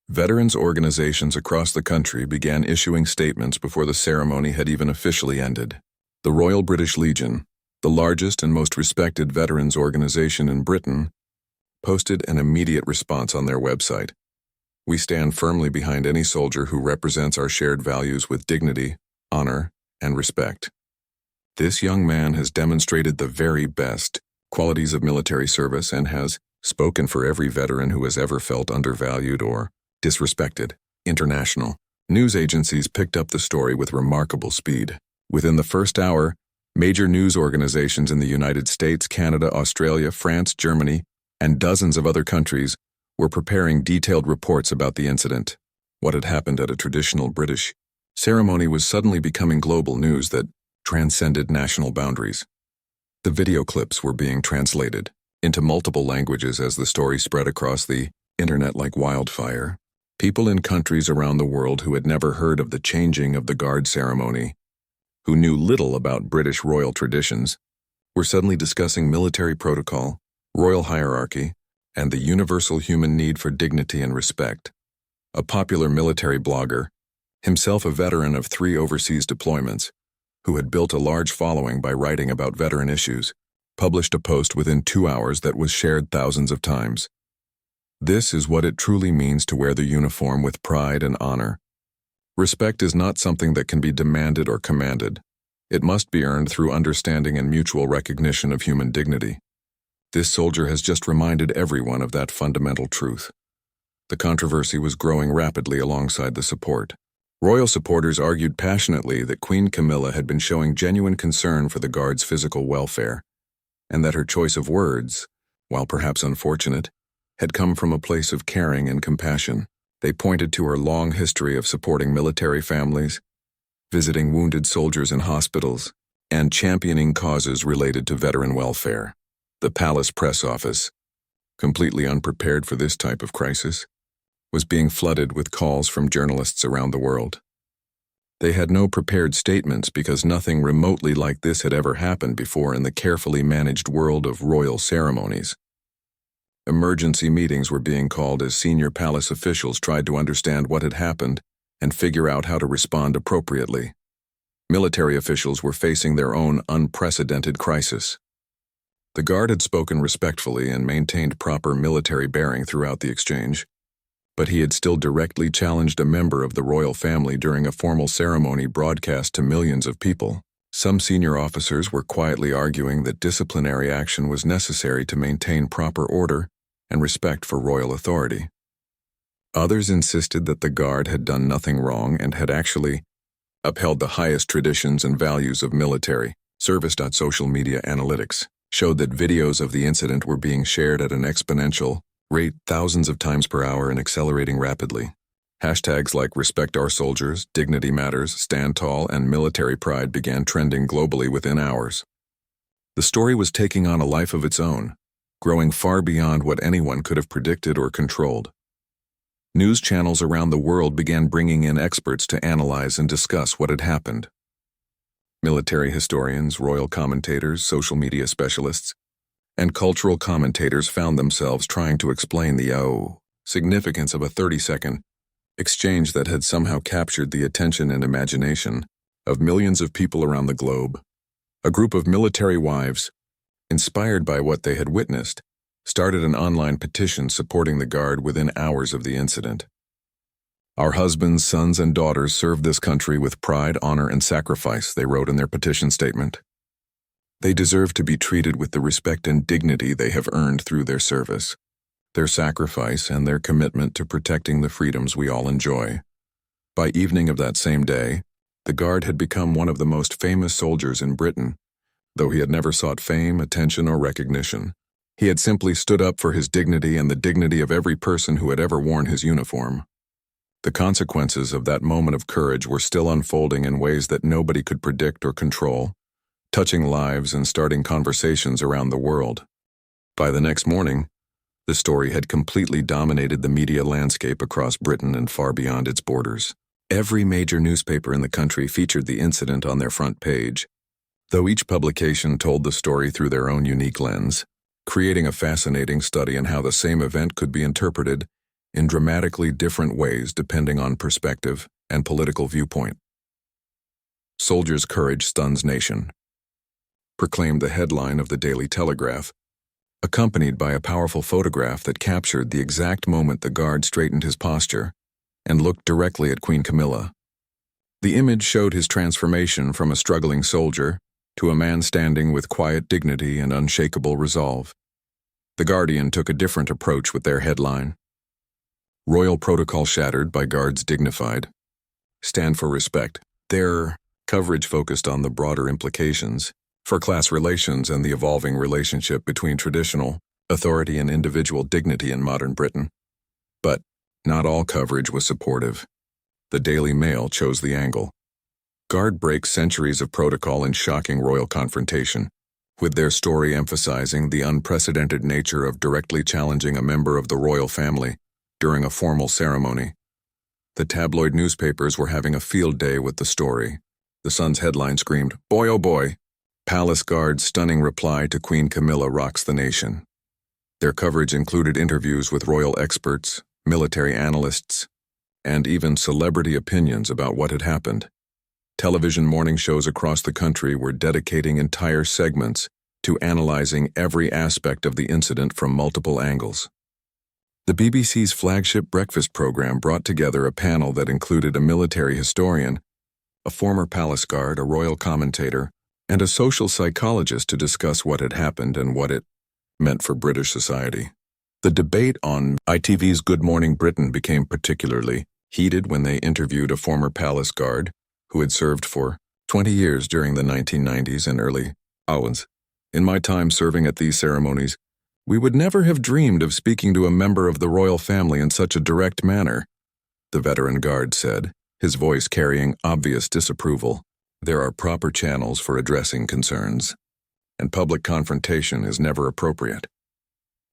Veterans organizations across the country began issuing statements before the ceremony had even officially ended. The Royal British Legion, the largest and most respected veterans organization in Britain, posted an immediate response on their website. "We stand firmly behind any soldier who represents our shared values with dignity, honor, and respect. This young man has demonstrated the very best qualities of military service and has spoken for every veteran who has ever felt undervalued or disrespected." International news agencies picked up the story with remarkable speed. Within the first hour, major news organizations in the United States, Canada, Australia, France, Germany, and dozens of other countries were preparing detailed reports about the incident. What had happened at a traditional British ceremony was suddenly becoming global news that transcended national boundaries. The video clips were being translated into multiple languages as the story spread across the internet like wildfire. People in countries around the world who had never heard of the changing of the guard ceremony, who knew little about British royal traditions, were suddenly discussing military protocol, royal hierarchy, and the universal human need for dignity and respect. A popular military blogger, himself a veteran of 3 overseas deployments, who had built a large following by writing about veteran issues, published a post within 2 hours that was shared thousands of times. "This is what it truly means to wear the uniform with pride and honor. Respect is not something that can be demanded or commanded. It must be earned through understanding and mutual recognition of human dignity. This soldier has just reminded everyone of that fundamental truth." The controversy was growing rapidly alongside the support. Royal supporters argued passionately that Queen Camilla had been showing genuine concern for the Guard's physical welfare, and that her choice of words, while perhaps unfortunate, had come from a place of caring and compassion. They pointed to her long history of supporting military families, visiting wounded soldiers in hospitals, and championing causes related to veteran welfare. The palace press office, completely unprepared for this type of crisis, was being flooded with calls from journalists around the world. They had no prepared statements because nothing remotely like this had ever happened before in the carefully managed world of royal ceremonies. Emergency meetings were being called as senior palace officials tried to understand what had happened and figure out how to respond appropriately. Military officials were facing their own unprecedented crisis. The Guard had spoken respectfully and maintained proper military bearing throughout the exchange, but he had still directly challenged a member of the royal family during a formal ceremony broadcast to millions of people. Some senior officers were quietly arguing that disciplinary action was necessary to maintain proper order and respect for royal authority. Others insisted that the Guard had done nothing wrong and had actually upheld the highest traditions and values of military service. Social media analytics showed that videos of the incident were being shared at an exponential rate, thousands of times per hour, and accelerating rapidly. Hashtags like "Respect Our Soldiers," "Dignity Matters," "Stand Tall," and "Military Pride" began trending globally within hours. The story was taking on a life of its own, growing far beyond what anyone could have predicted or controlled. News channels around the world began bringing in experts to analyze and discuss what had happened. Military historians, royal commentators, social media specialists, and cultural commentators found themselves trying to explain the significance of a 30-second exchange that had somehow captured the attention and imagination of millions of people around the globe. A group of military wives, inspired by what they had witnessed, started an online petition supporting the Guard within hours of the incident. "Our husbands, sons, and daughters served this country with pride, honor, and sacrifice," they wrote in their petition statement. "They deserve to be treated with the respect and dignity they have earned through their service. their sacrifice, and their commitment to protecting the freedoms we all enjoy. By evening of that same day, the Guard had become one of the most famous soldiers in Britain, though he had never sought fame, attention, or recognition. He had simply stood up for his dignity and the dignity of every person who had ever worn his uniform. The consequences of that moment of courage were still unfolding in ways that nobody could predict or control, touching lives and starting conversations around the world. By the next morning, the story had completely dominated the media landscape across Britain and far beyond its borders. Every major newspaper in the country featured the incident on their front page, though each publication told the story through their own unique lens, creating a fascinating study in how the same event could be interpreted in dramatically different ways depending on perspective and political viewpoint. Soldiers' courage stuns nation, proclaimed the headline of the Daily Telegraph, accompanied by a powerful photograph that captured the exact moment the Guard straightened his posture and looked directly at Queen Camilla. The image showed his transformation from a struggling soldier to a man standing with quiet dignity and unshakable resolve. The Guardian took a different approach with their headline, "Royal Protocol Shattered by Guards Dignified. Stand for Respect." Their coverage focused on the broader implications for class relations and the evolving relationship between traditional authority and individual dignity in modern Britain. But not all coverage was supportive. The Daily Mail chose the angle. Guard breaks centuries of protocol in shocking royal confrontation, with their story emphasizing the unprecedented nature of directly challenging a member of the royal family during a formal ceremony. The tabloid newspapers were having a field day with the story. The Sun's headline screamed, "Boy, oh boy! Palace Guard's stunning reply to Queen Camilla rocks the nation." Their coverage included interviews with royal experts, military analysts, and even celebrity opinions about what had happened. Television morning shows across the country were dedicating entire segments to analyzing every aspect of the incident from multiple angles. The BBC's flagship breakfast program brought together a panel that included a military historian, a former palace guard, a royal commentator, and a social psychologist to discuss what had happened and what it meant for British society. The debate on ITV's Good Morning Britain became particularly heated when they interviewed a former palace guard who had served for 20 years during the 1990s and early 2000s. "In my time serving at these ceremonies, we would never have dreamed of speaking to a member of the royal family in such a direct manner," the veteran guard said, his voice carrying obvious disapproval. "There are proper channels for addressing concerns, and public confrontation is never appropriate."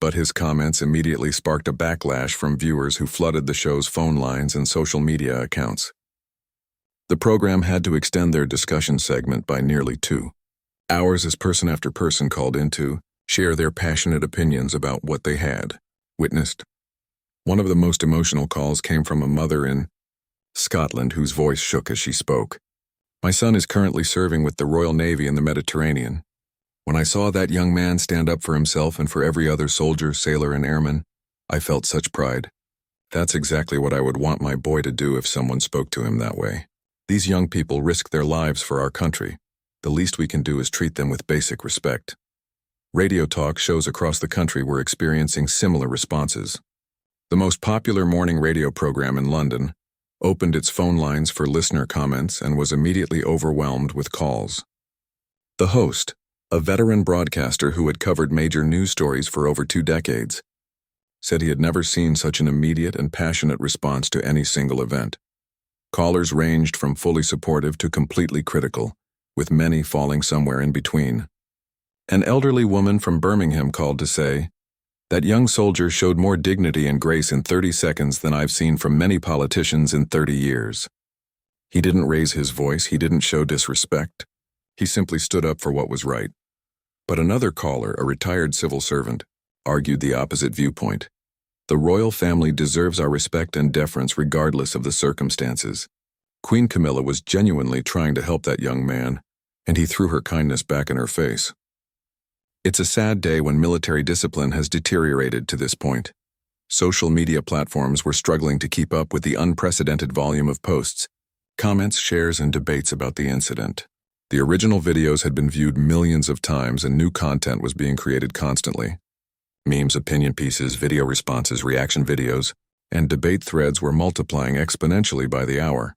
But his comments immediately sparked a backlash from viewers who flooded the show's phone lines and social media accounts. The program had to extend their discussion segment by nearly 2 hours as person after person called in to share their passionate opinions about what they had witnessed. One of the most emotional calls came from a mother in Scotland whose voice shook as she spoke. "My son is currently serving with the Royal Navy in the Mediterranean. When I saw that young man stand up for himself and for every other soldier, sailor, and airman, I felt such pride. That's exactly what I would want my boy to do if someone spoke to him that way. These young people risk their lives for our country. The least we can do is treat them with basic respect." Radio talk shows across the country were experiencing similar responses. The most popular morning radio program in London opened its phone lines for listener comments and was immediately overwhelmed with calls. The host, a veteran broadcaster who had covered major news stories for over 2 decades, said he had never seen such an immediate and passionate response to any single event. Callers ranged from fully supportive to completely critical, with many falling somewhere in between. An elderly woman from Birmingham called to say, "That young soldier showed more dignity and grace in 30 seconds than I've seen from many politicians in 30 years. He didn't raise his voice, he didn't show disrespect. He simply stood up for what was right." But another caller, a retired civil servant, argued the opposite viewpoint. "The royal family deserves our respect and deference regardless of the circumstances. Queen Camilla was genuinely trying to help that young man, and he threw her kindness back in her face." It's a sad day when military discipline has deteriorated to this point. Social media platforms were struggling to keep up with the unprecedented volume of posts, comments, shares, and debates about the incident. The original videos had been viewed millions of times and new content was being created constantly. Memes, opinion pieces, video responses, reaction videos, and debate threads were multiplying exponentially by the hour.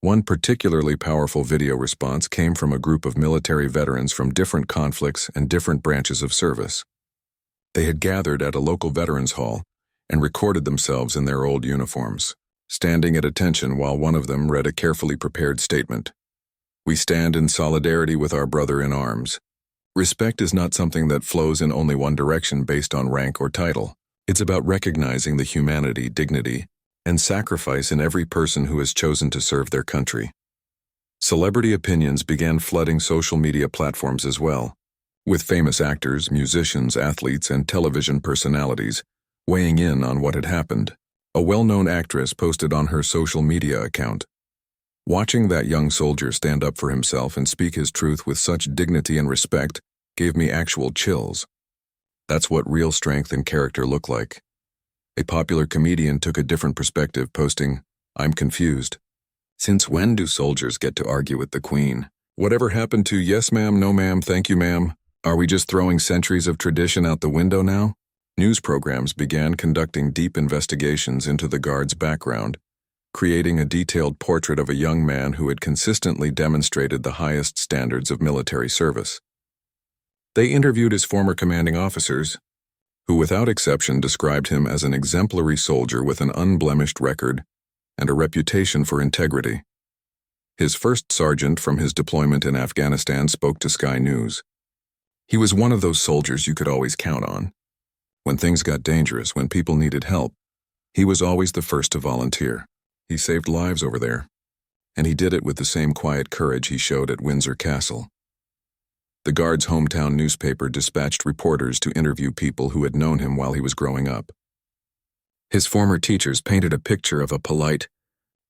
One particularly powerful video response came from a group of military veterans from different conflicts and different branches of service. They had gathered at a local veterans hall and recorded themselves in their old uniforms, standing at attention while one of them read a carefully prepared statement. "We stand in solidarity with our brother in arms. Respect is not something that flows in only one direction based on rank or title. It's about recognizing the humanity, dignity, and sacrifice in every person who has chosen to serve their country." Celebrity opinions began flooding social media platforms as well, with famous actors, musicians, athletes, and television personalities weighing in on what had happened. A well-known actress posted on her social media account, "Watching that young soldier stand up for himself and speak his truth with such dignity and respect gave me actual chills. That's what real strength and character look like." A popular comedian took a different perspective, posting, "I'm confused. Since when do soldiers get to argue with the Queen? Whatever happened to yes ma'am, no ma'am, thank you ma'am? Are we just throwing centuries of tradition out the window now?" News programs began conducting deep investigations into the Guard's background, creating a detailed portrait of a young man who had consistently demonstrated the highest standards of military service. They interviewed his former commanding officers, who without exception described him as an exemplary soldier with an unblemished record and a reputation for integrity. His first sergeant from his deployment in Afghanistan spoke to Sky News. "He was one of those soldiers you could always count on. When things got dangerous, when people needed help, he was always the first to volunteer. He saved lives over there, and he did it with the same quiet courage he showed at Windsor Castle." The Guard's hometown newspaper dispatched reporters to interview people who had known him while he was growing up. His former teachers painted a picture of a polite,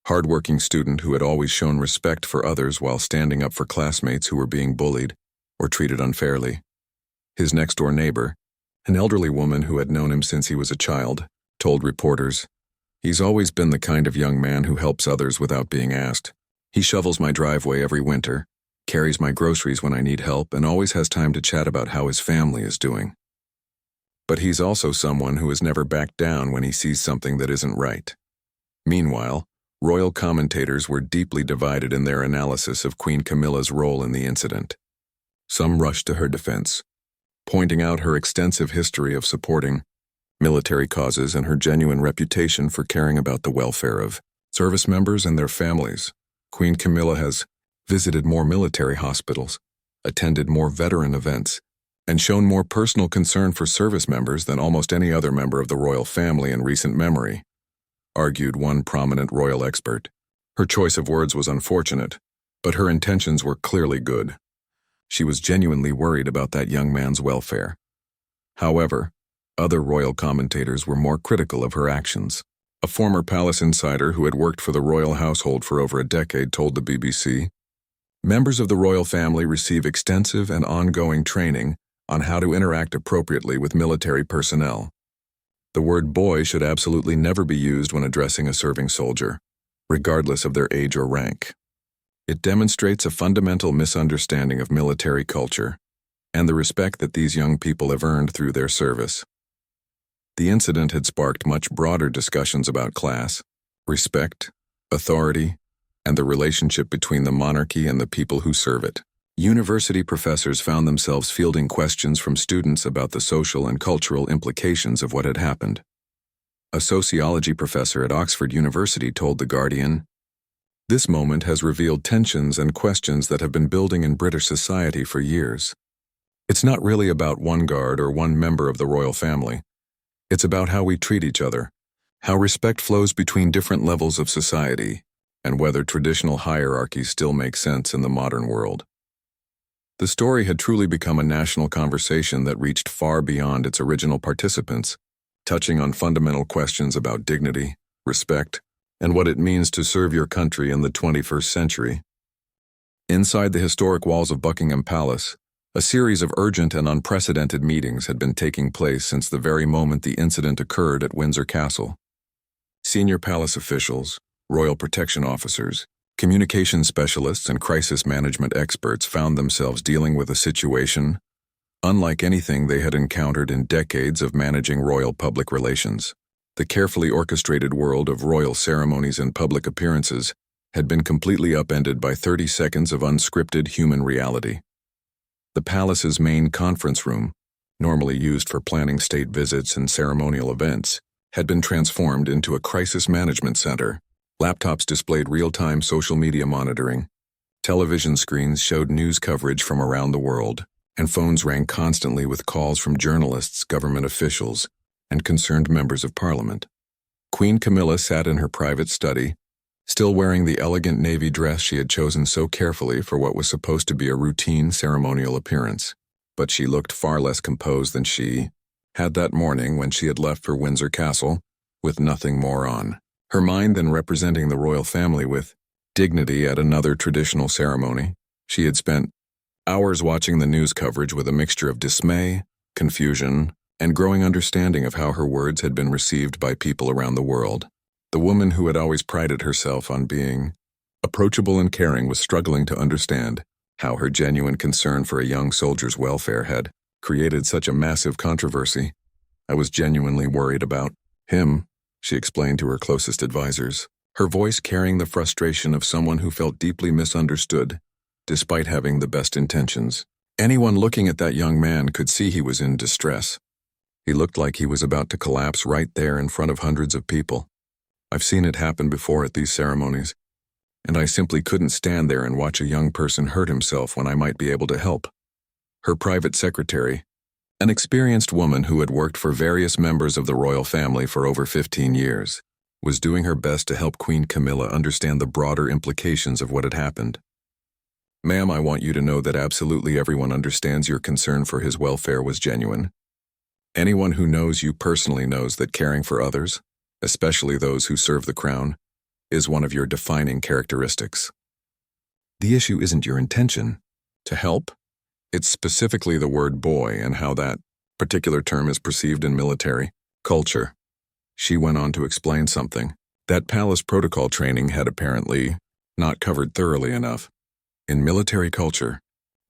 hard-working student who had always shown respect for others while standing up for classmates who were being bullied or treated unfairly. His next-door neighbor, an elderly woman who had known him since he was a child, told reporters, "He's always been the kind of young man who helps others without being asked. He shovels my driveway every winter, carries my groceries when I need help, and always has time to chat about how his family is doing. But he's also someone who has never backed down when he sees something that isn't right." Meanwhile, royal commentators were deeply divided in their analysis of Queen Camilla's role in the incident. Some rushed to her defense, pointing out her extensive history of supporting military causes and her genuine reputation for caring about the welfare of service members and their families. Queen Camilla has visited more military hospitals, attended more veteran events, and shown more personal concern for service members than almost any other member of the royal family in recent memory, argued one prominent royal expert. Her choice of words was unfortunate, but her intentions were clearly good. She was genuinely worried about that young man's welfare. However, other royal commentators were more critical of her actions. A former palace insider who had worked for the royal household for over a decade told the BBC, "Members of the royal family receive extensive and ongoing training on how to interact appropriately with military personnel. The word boy should absolutely never be used when addressing a serving soldier, regardless of their age or rank. It demonstrates a fundamental misunderstanding of military culture and the respect that these young people have earned through their service." The incident had sparked much broader discussions about class, respect, authority, and the relationship between the monarchy and the people who serve it. University professors found themselves fielding questions from students about the social and cultural implications of what had happened. A sociology professor at Oxford University told The Guardian, "This moment has revealed tensions and questions that have been building in British society for years. It's not really about one guard or one member of the royal family. It's about how we treat each other, how respect flows between different levels of society, and whether traditional hierarchies still make sense in the modern world." The story had truly become a national conversation that reached far beyond its original participants, touching on fundamental questions about dignity, respect, and what it means to serve your country in the 21st century. Inside the historic walls of Buckingham Palace, a series of urgent and unprecedented meetings had been taking place since the very moment the incident occurred at Windsor Castle. Senior palace officials, royal protection officers, communications specialists, and crisis management experts found themselves dealing with a situation Unlike anything they had encountered in decades of managing royal public relations, the carefully orchestrated world of royal ceremonies and public appearances had been completely upended by 30 seconds of unscripted human reality. The palace's main conference room, normally used for planning state visits and ceremonial events, had been transformed into a crisis management center. Laptops displayed real-time social media monitoring, television screens showed news coverage from around the world, and phones rang constantly with calls from journalists, government officials, and concerned members of parliament. Queen Camilla sat in her private study, still wearing the elegant navy dress she had chosen so carefully for what was supposed to be a routine ceremonial appearance. But she looked far less composed than she had that morning when she had left for Windsor Castle, with nothing more on her mind than representing the royal family with dignity at another traditional ceremony. She had spent hours watching the news coverage with a mixture of dismay, confusion, and growing understanding of how her words had been received by people around the world. The woman who had always prided herself on being approachable and caring was struggling to understand how her genuine concern for a young soldier's welfare had created such a massive controversy. "I was genuinely worried about him," she explained to her closest advisors, her voice carrying the frustration of someone who felt deeply misunderstood, despite having the best intentions. Anyone looking at that young man could see he was in distress. He looked like he was about to collapse right there in front of hundreds of people. "I've seen it happen before at these ceremonies, and I simply couldn't stand there and watch a young person hurt himself when I might be able to help." Her private secretary, an experienced woman who had worked for various members of the royal family for over 15 years, was doing her best to help Queen Camilla understand the broader implications of what had happened. "Ma'am, I want you to know that absolutely everyone understands your concern for his welfare was genuine. Anyone who knows you personally knows that caring for others, especially those who serve the crown, is one of your defining characteristics. The issue isn't your intention to help. It's specifically the word boy and how that particular term is perceived in military culture." She went on to explain something that palace protocol training had apparently not covered thoroughly enough. In military culture,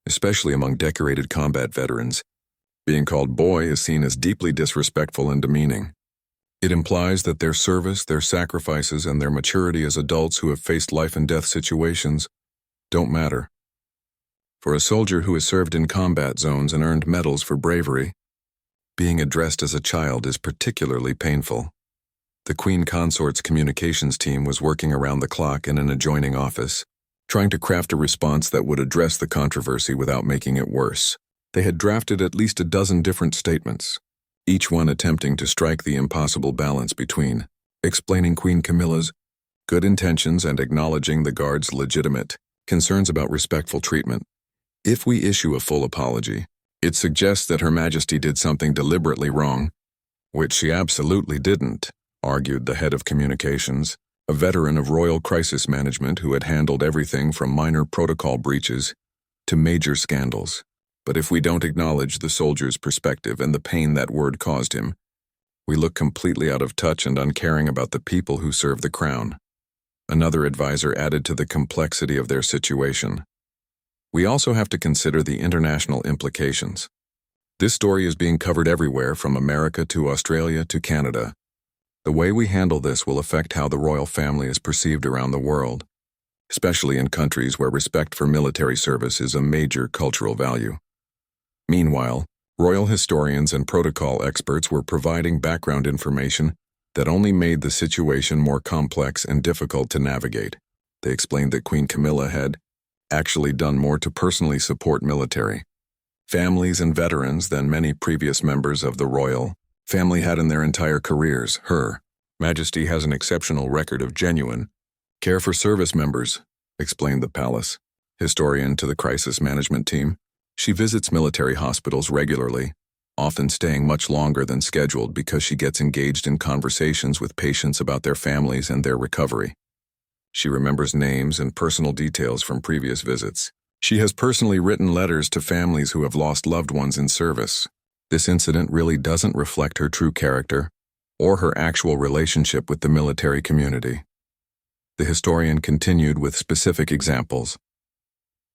especially among decorated combat veterans, being called boy is seen as deeply disrespectful and demeaning. It implies that their service, their sacrifices, and their maturity as adults who have faced life-and-death situations don't matter. For a soldier who has served in combat zones and earned medals for bravery, being addressed as a child is particularly painful. The Queen Consort's communications team was working around the clock in an adjoining office, trying to craft a response that would address the controversy without making it worse. They had drafted at least a dozen different statements, each one attempting to strike the impossible balance between explaining Queen Camilla's good intentions and acknowledging the guard's legitimate concerns about respectful treatment. "If we issue a full apology, it suggests that Her Majesty did something deliberately wrong, which she absolutely didn't," argued the head of communications, a veteran of royal crisis management who had handled everything from minor protocol breaches to major scandals. "But if we don't acknowledge the soldier's perspective and the pain that word caused him, we look completely out of touch and uncaring about the people who serve the crown." Another advisor added to the complexity of their situation. "We also have to consider the international implications. This story is being covered everywhere from America to Australia to Canada. The way we handle this will affect how the royal family is perceived around the world, especially in countries where respect for military service is a major cultural value." Meanwhile, royal historians and protocol experts were providing background information that only made the situation more complex and difficult to navigate. They explained that Queen Camilla had actually done more to personally support military families and veterans than many previous members of the royal family had in their entire careers. Her Majesty has an exceptional record of genuine care for service members, explained the palace historian to the crisis management team. She visits military hospitals regularly, often staying much longer than scheduled because she gets engaged in conversations with patients about their families and their recovery. She remembers names and personal details from previous visits. She has personally written letters to families who have lost loved ones in service. This incident really doesn't reflect her true character or her actual relationship with the military community. The historian continued with specific examples.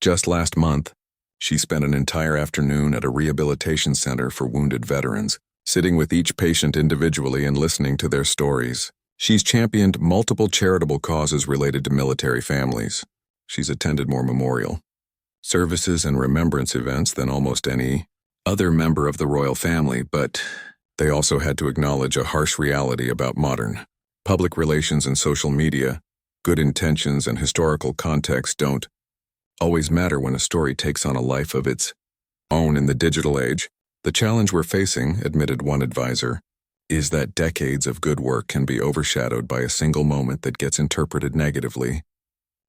Just last month, She spent an entire afternoon at a rehabilitation center for wounded veterans, sitting with each patient individually and listening to their stories. She's championed multiple charitable causes related to military families. She's attended more memorial services and remembrance events than almost any other member of the royal family, but they also had to acknowledge a harsh reality about modern public relations and social media. Good intentions and historical context don't always matter when a story takes on a life of its own in the digital age. The challenge we're facing, admitted one advisor, is that decades of good work can be overshadowed by a single moment that gets interpreted negatively,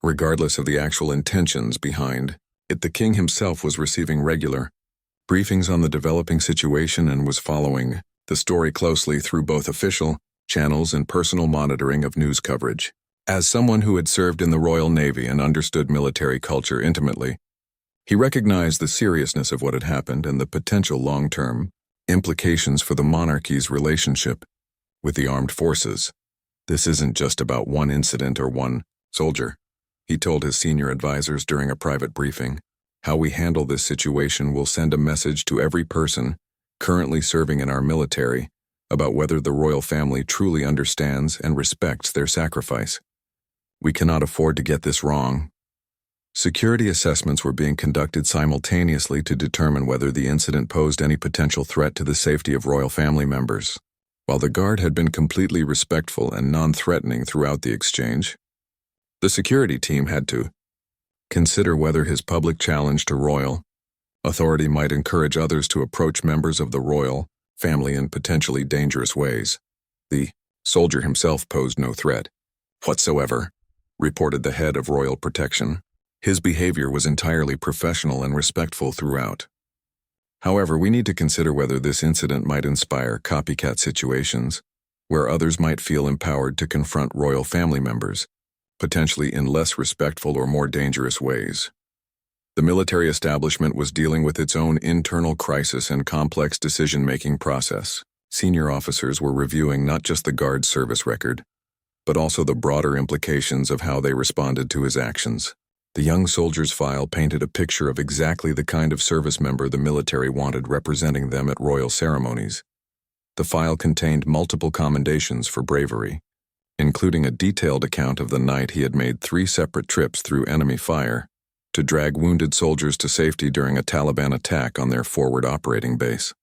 regardless of the actual intentions behind it. The king himself was receiving regular briefings on the developing situation and was following the story closely through both official channels and personal monitoring of news coverage. As someone who had served in the Royal Navy and understood military culture intimately, he recognized the seriousness of what had happened and the potential long-term implications for the monarchy's relationship with the armed forces. This isn't just about one incident or one soldier, he told his senior advisors during a private briefing. How we handle this situation will send a message to every person currently serving in our military about whether the royal family truly understands and respects their sacrifice. We cannot afford to get this wrong. Security assessments were being conducted simultaneously to determine whether the incident posed any potential threat to the safety of royal family members. While the guard had been completely respectful and non-threatening throughout the exchange, the security team had to consider whether his public challenge to royal authority might encourage others to approach members of the royal family in potentially dangerous ways. The soldier himself posed no threat whatsoever, reported the head of royal protection. His behavior was entirely professional and respectful throughout. However, we need to consider whether this incident might inspire copycat situations where others might feel empowered to confront royal family members, potentially in less respectful or more dangerous ways. The military establishment was dealing with its own internal crisis and complex decision-making process. Senior officers were reviewing not just the guard's service record, but also the broader implications of how they responded to his actions. The young soldier's file painted a picture of exactly the kind of service member the military wanted representing them at royal ceremonies. The file contained multiple commendations for bravery, including a detailed account of the night he had made 3 separate trips through enemy fire to drag wounded soldiers to safety during a Taliban attack on their forward operating base.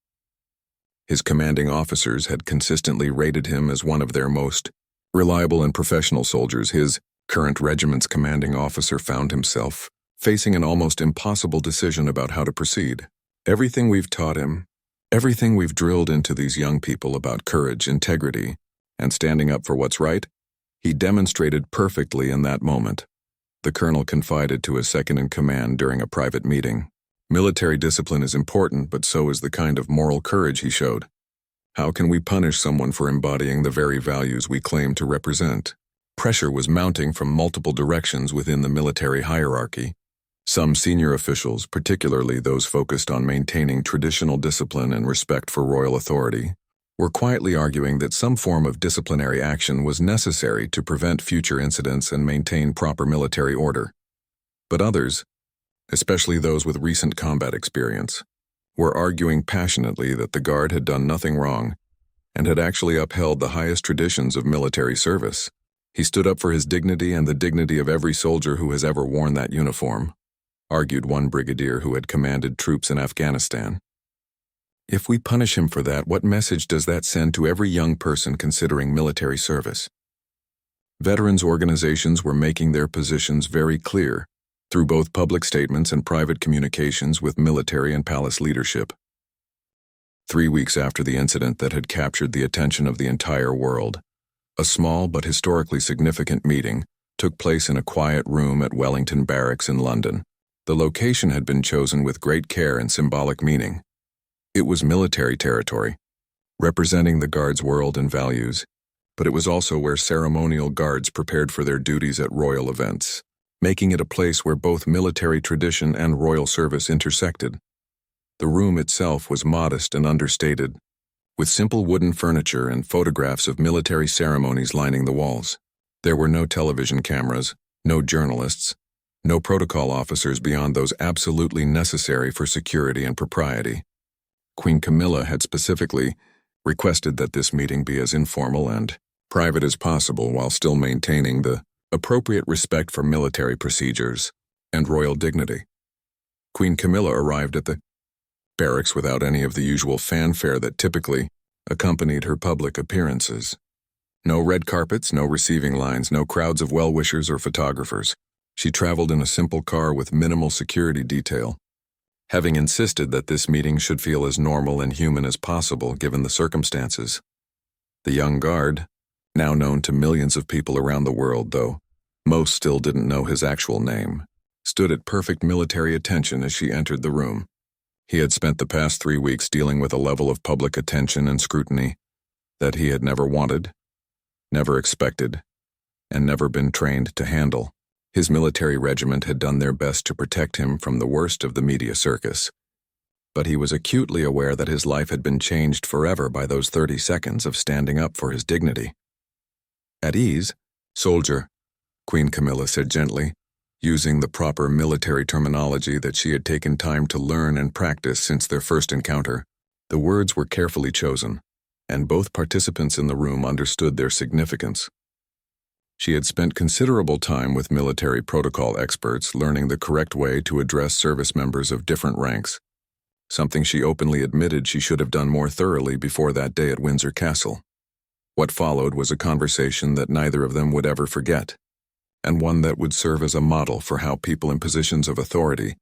His commanding officers had consistently rated him as one of their most reliable and professional soldiers. His current regiment's commanding officer found himself facing an almost impossible decision about how to proceed. Everything we've taught him, everything we've drilled into these young people about courage, integrity, and standing up for what's right, he demonstrated perfectly in that moment, the colonel confided to his second-in-command during a private meeting. Military discipline is important, but so is the kind of moral courage he showed. How can we punish someone for embodying the very values we claim to represent? Pressure was mounting from multiple directions within the military hierarchy. Some senior officials, particularly those focused on maintaining traditional discipline and respect for royal authority, were quietly arguing that some form of disciplinary action was necessary to prevent future incidents and maintain proper military order. But others, especially those with recent combat experience, were arguing passionately that the guard had done nothing wrong and had actually upheld the highest traditions of military service. He stood up for his dignity and the dignity of every soldier who has ever worn that uniform, argued one brigadier who had commanded troops in Afghanistan. If we punish him for that, what message does that send to every young person considering military service? Veterans organizations were making their positions very clear through both public statements and private communications with military and palace leadership. 3 weeks after the incident that had captured the attention of the entire world, a small but historically significant meeting took place in a quiet room at Wellington Barracks in London. The location had been chosen with great care and symbolic meaning. It was military territory, representing the Guard's world and values, but it was also where ceremonial guards prepared for their duties at royal events, making it a place where both military tradition and royal service intersected. The room itself was modest and understated, with simple wooden furniture and photographs of military ceremonies lining the walls. There were no television cameras, no journalists, No protocol officers beyond those absolutely necessary for security and propriety. Queen Camilla had specifically requested that this meeting be as informal and private as possible while still maintaining the appropriate respect for military procedures and royal dignity. Queen Camilla arrived at the barracks without any of the usual fanfare that typically accompanied her public appearances. No red carpets, no receiving lines, no crowds of well-wishers or photographers. She traveled in a simple car with minimal security detail, having insisted that this meeting should feel as normal and human as possible given the circumstances. The young guard, now known to millions of people around the world, though most still didn't know his actual name, stood at perfect military attention as she entered the room. He had spent the past 3 weeks dealing with a level of public attention and scrutiny that he had never wanted, never expected, and never been trained to handle. His military regiment had done their best to protect him from the worst of the media circus, but he was acutely aware that his life had been changed forever by those 30 seconds of standing up for his dignity. At ease, soldier, Queen Camilla said gently, using the proper military terminology that she had taken time to learn and practice since their first encounter. The words were carefully chosen, and both participants in the room understood their significance. She had spent considerable time with military protocol experts learning the correct way to address service members of different ranks, something she openly admitted she should have done more thoroughly before that day at Windsor Castle. What followed was a conversation that neither of them would ever forget, and one that would serve as a model for how people in positions of authority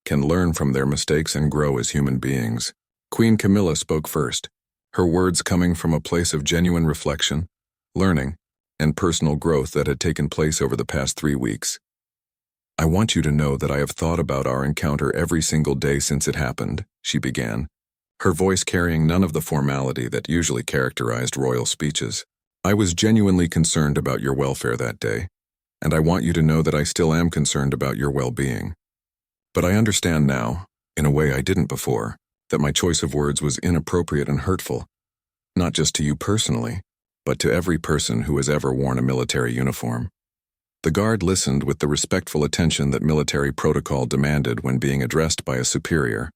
can learn from their mistakes and grow as human beings. Queen Camilla spoke first, her words coming from a place of genuine reflection, learning, and personal growth that had taken place over the past 3 weeks. "I want you to know that I have thought about our encounter every single day since it happened," she began, her voice carrying none of the formality that usually characterized royal speeches. "I was genuinely concerned about your welfare that day, and I want you to know that I still am concerned about your well-being. But I understand now, in a way I didn't before, that my choice of words was inappropriate and hurtful, not just to you personally, but to every person who has ever worn a military uniform." The guard listened with the respectful attention that military protocol demanded when being addressed by a superior.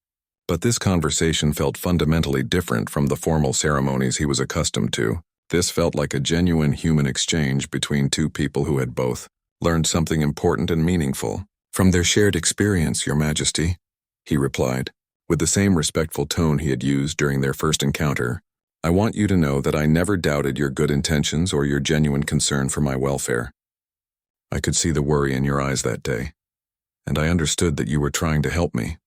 But this conversation felt fundamentally different from the formal ceremonies he was accustomed to. This felt like a genuine human exchange between two people who had both learned something important and meaningful. "From their shared experience, Your Majesty," he replied, with the same respectful tone he had used during their first encounter. "I want you to know that I never doubted your good intentions or your genuine concern for my welfare. I could see the worry in your eyes that day, and I understood that you were trying to help me.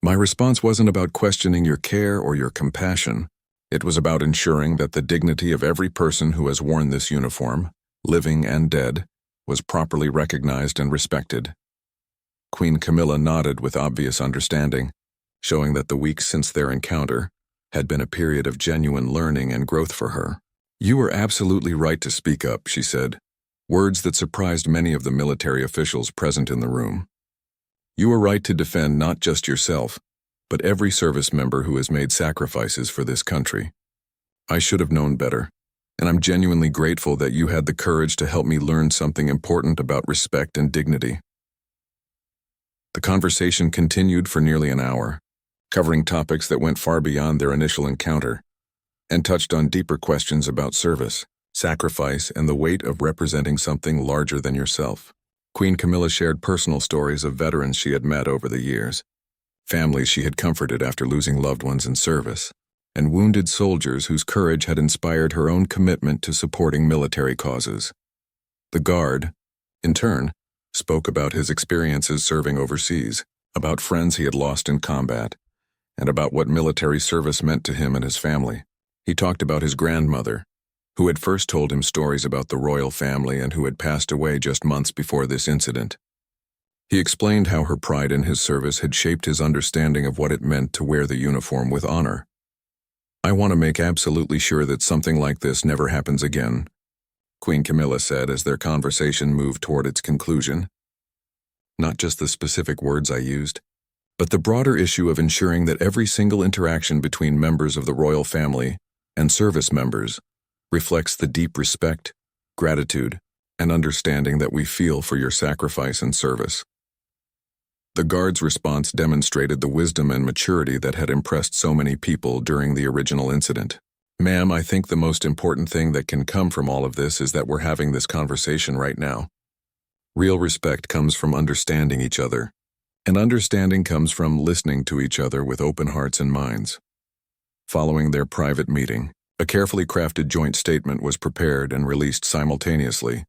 My response wasn't about questioning your care or your compassion. It was about ensuring that the dignity of every person who has worn this uniform, living and dead, was properly recognized and respected." Queen Camilla nodded with obvious understanding, showing that the weeks since their encounter had been a period of genuine learning and growth for her. "You were absolutely right to speak up," she said, words that surprised many of the military officials present in the room. "You were right to defend not just yourself, but every service member who has made sacrifices for this country. I should have known better, and I'm genuinely grateful that you had the courage to help me learn something important about respect and dignity." The conversation continued for nearly an hour, covering topics that went far beyond their initial encounter, and touched on deeper questions about service, sacrifice, and the weight of representing something larger than yourself. Queen Camilla shared personal stories of veterans she had met over the years, families she had comforted after losing loved ones in service, and wounded soldiers whose courage had inspired her own commitment to supporting military causes. The guard, in turn, spoke about his experiences serving overseas, about friends he had lost in combat, and about what military service meant to him and his family. He talked about his grandmother, who had first told him stories about the royal family and who had passed away just months before this incident. He explained how her pride in his service had shaped his understanding of what it meant to wear the uniform with honor. "I want to make absolutely sure that something like this never happens again," Queen Camilla said as their conversation moved toward its conclusion. "Not just the specific words I used, but the broader issue of ensuring that every single interaction between members of the royal family and service members reflects the deep respect, gratitude, and understanding that we feel for your sacrifice and service." The guard's response demonstrated the wisdom and maturity that had impressed so many people during the original incident. "Ma'am, I think the most important thing that can come from all of this is that we're having this conversation right now. Real respect comes from understanding each other, and understanding comes from listening to each other with open hearts and minds." Following their private meeting, a carefully crafted joint statement was prepared and released simultaneously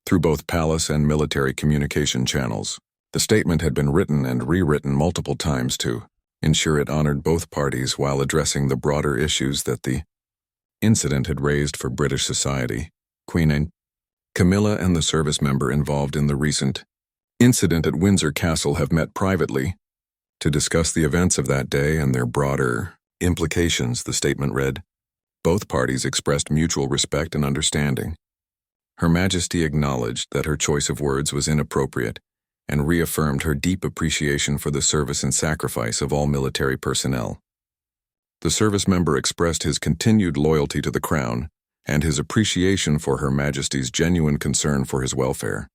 through both palace and military communication channels. The statement had been written and rewritten multiple times to ensure it honored both parties while addressing the broader issues that the incident had raised for British society. Queen Camilla and the service member involved in the recent incident at Windsor Castle have met privately to discuss the events of that day and their broader implications, the statement read. Both parties expressed mutual respect and understanding. Her Majesty acknowledged that her choice of words was inappropriate and reaffirmed her deep appreciation for the service and sacrifice of all military personnel. The service member expressed his continued loyalty to the Crown and his appreciation for Her Majesty's genuine concern for his welfare.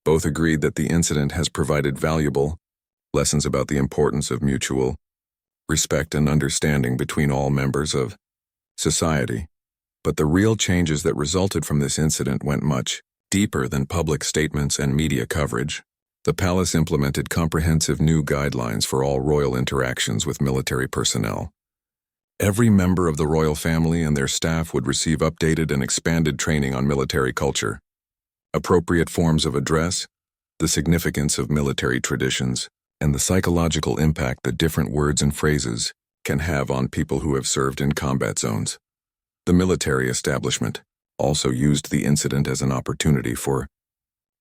Both agreed that the incident has provided valuable lessons about the importance of mutual respect and understanding between all members of society. But the real changes that resulted from this incident went much deeper than public statements and media coverage. The palace implemented comprehensive new guidelines for all royal interactions with military personnel. Every member of the royal family and their staff would receive updated and expanded training on military culture, appropriate forms of address, the significance of military traditions, and the psychological impact that different words and phrases can have on people who have served in combat zones. The military establishment also used the incident as an opportunity for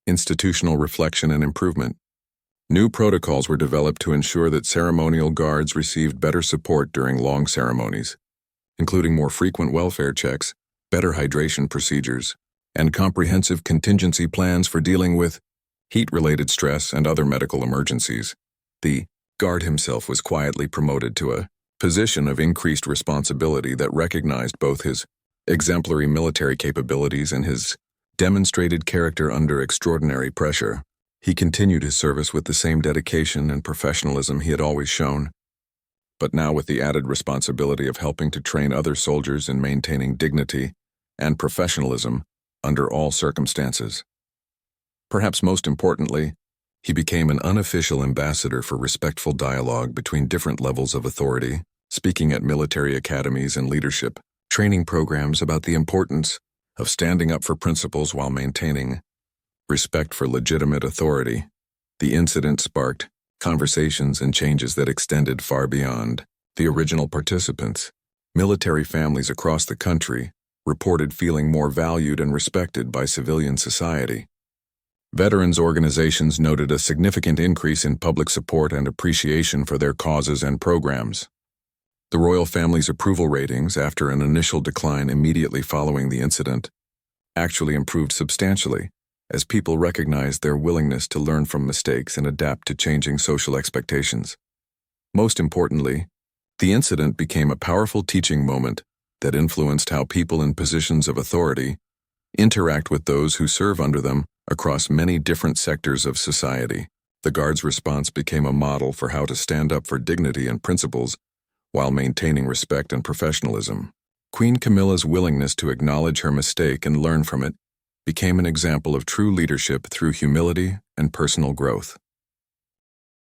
institutional reflection and improvement. New protocols were developed to ensure that ceremonial guards received better support during long ceremonies, including more frequent welfare checks, better hydration procedures, and comprehensive contingency plans for dealing with heat-related stress and other medical emergencies. The guard himself was quietly promoted to a position of increased responsibility that recognized both his exemplary military capabilities and his demonstrated character under extraordinary pressure. He continued his service with the same dedication and professionalism he had always shown, but now with the added responsibility of helping to train other soldiers in maintaining dignity and professionalism under all circumstances. Perhaps most importantly, he became an unofficial ambassador for respectful dialogue between different levels of authority, speaking at military academies and leadership training programs about the importance of standing up for principles while maintaining respect for legitimate authority. The incident sparked conversations and changes that extended far beyond the original participants. Military families across the country reported feeling more valued and respected by civilian society. Veterans organizations noted a significant increase in public support and appreciation for their causes and programs. The royal family's approval ratings, after an initial decline immediately following the incident, actually improved substantially as people recognized their willingness to learn from mistakes and adapt to changing social expectations. Most importantly, the incident became a powerful teaching moment that influenced how people in positions of authority interact with those who serve under them across many different sectors of society. The guard's response became a model for how to stand up for dignity and principles while maintaining respect and professionalism. Queen Camilla's willingness to acknowledge her mistake and learn from it became an example of true leadership through humility and personal growth.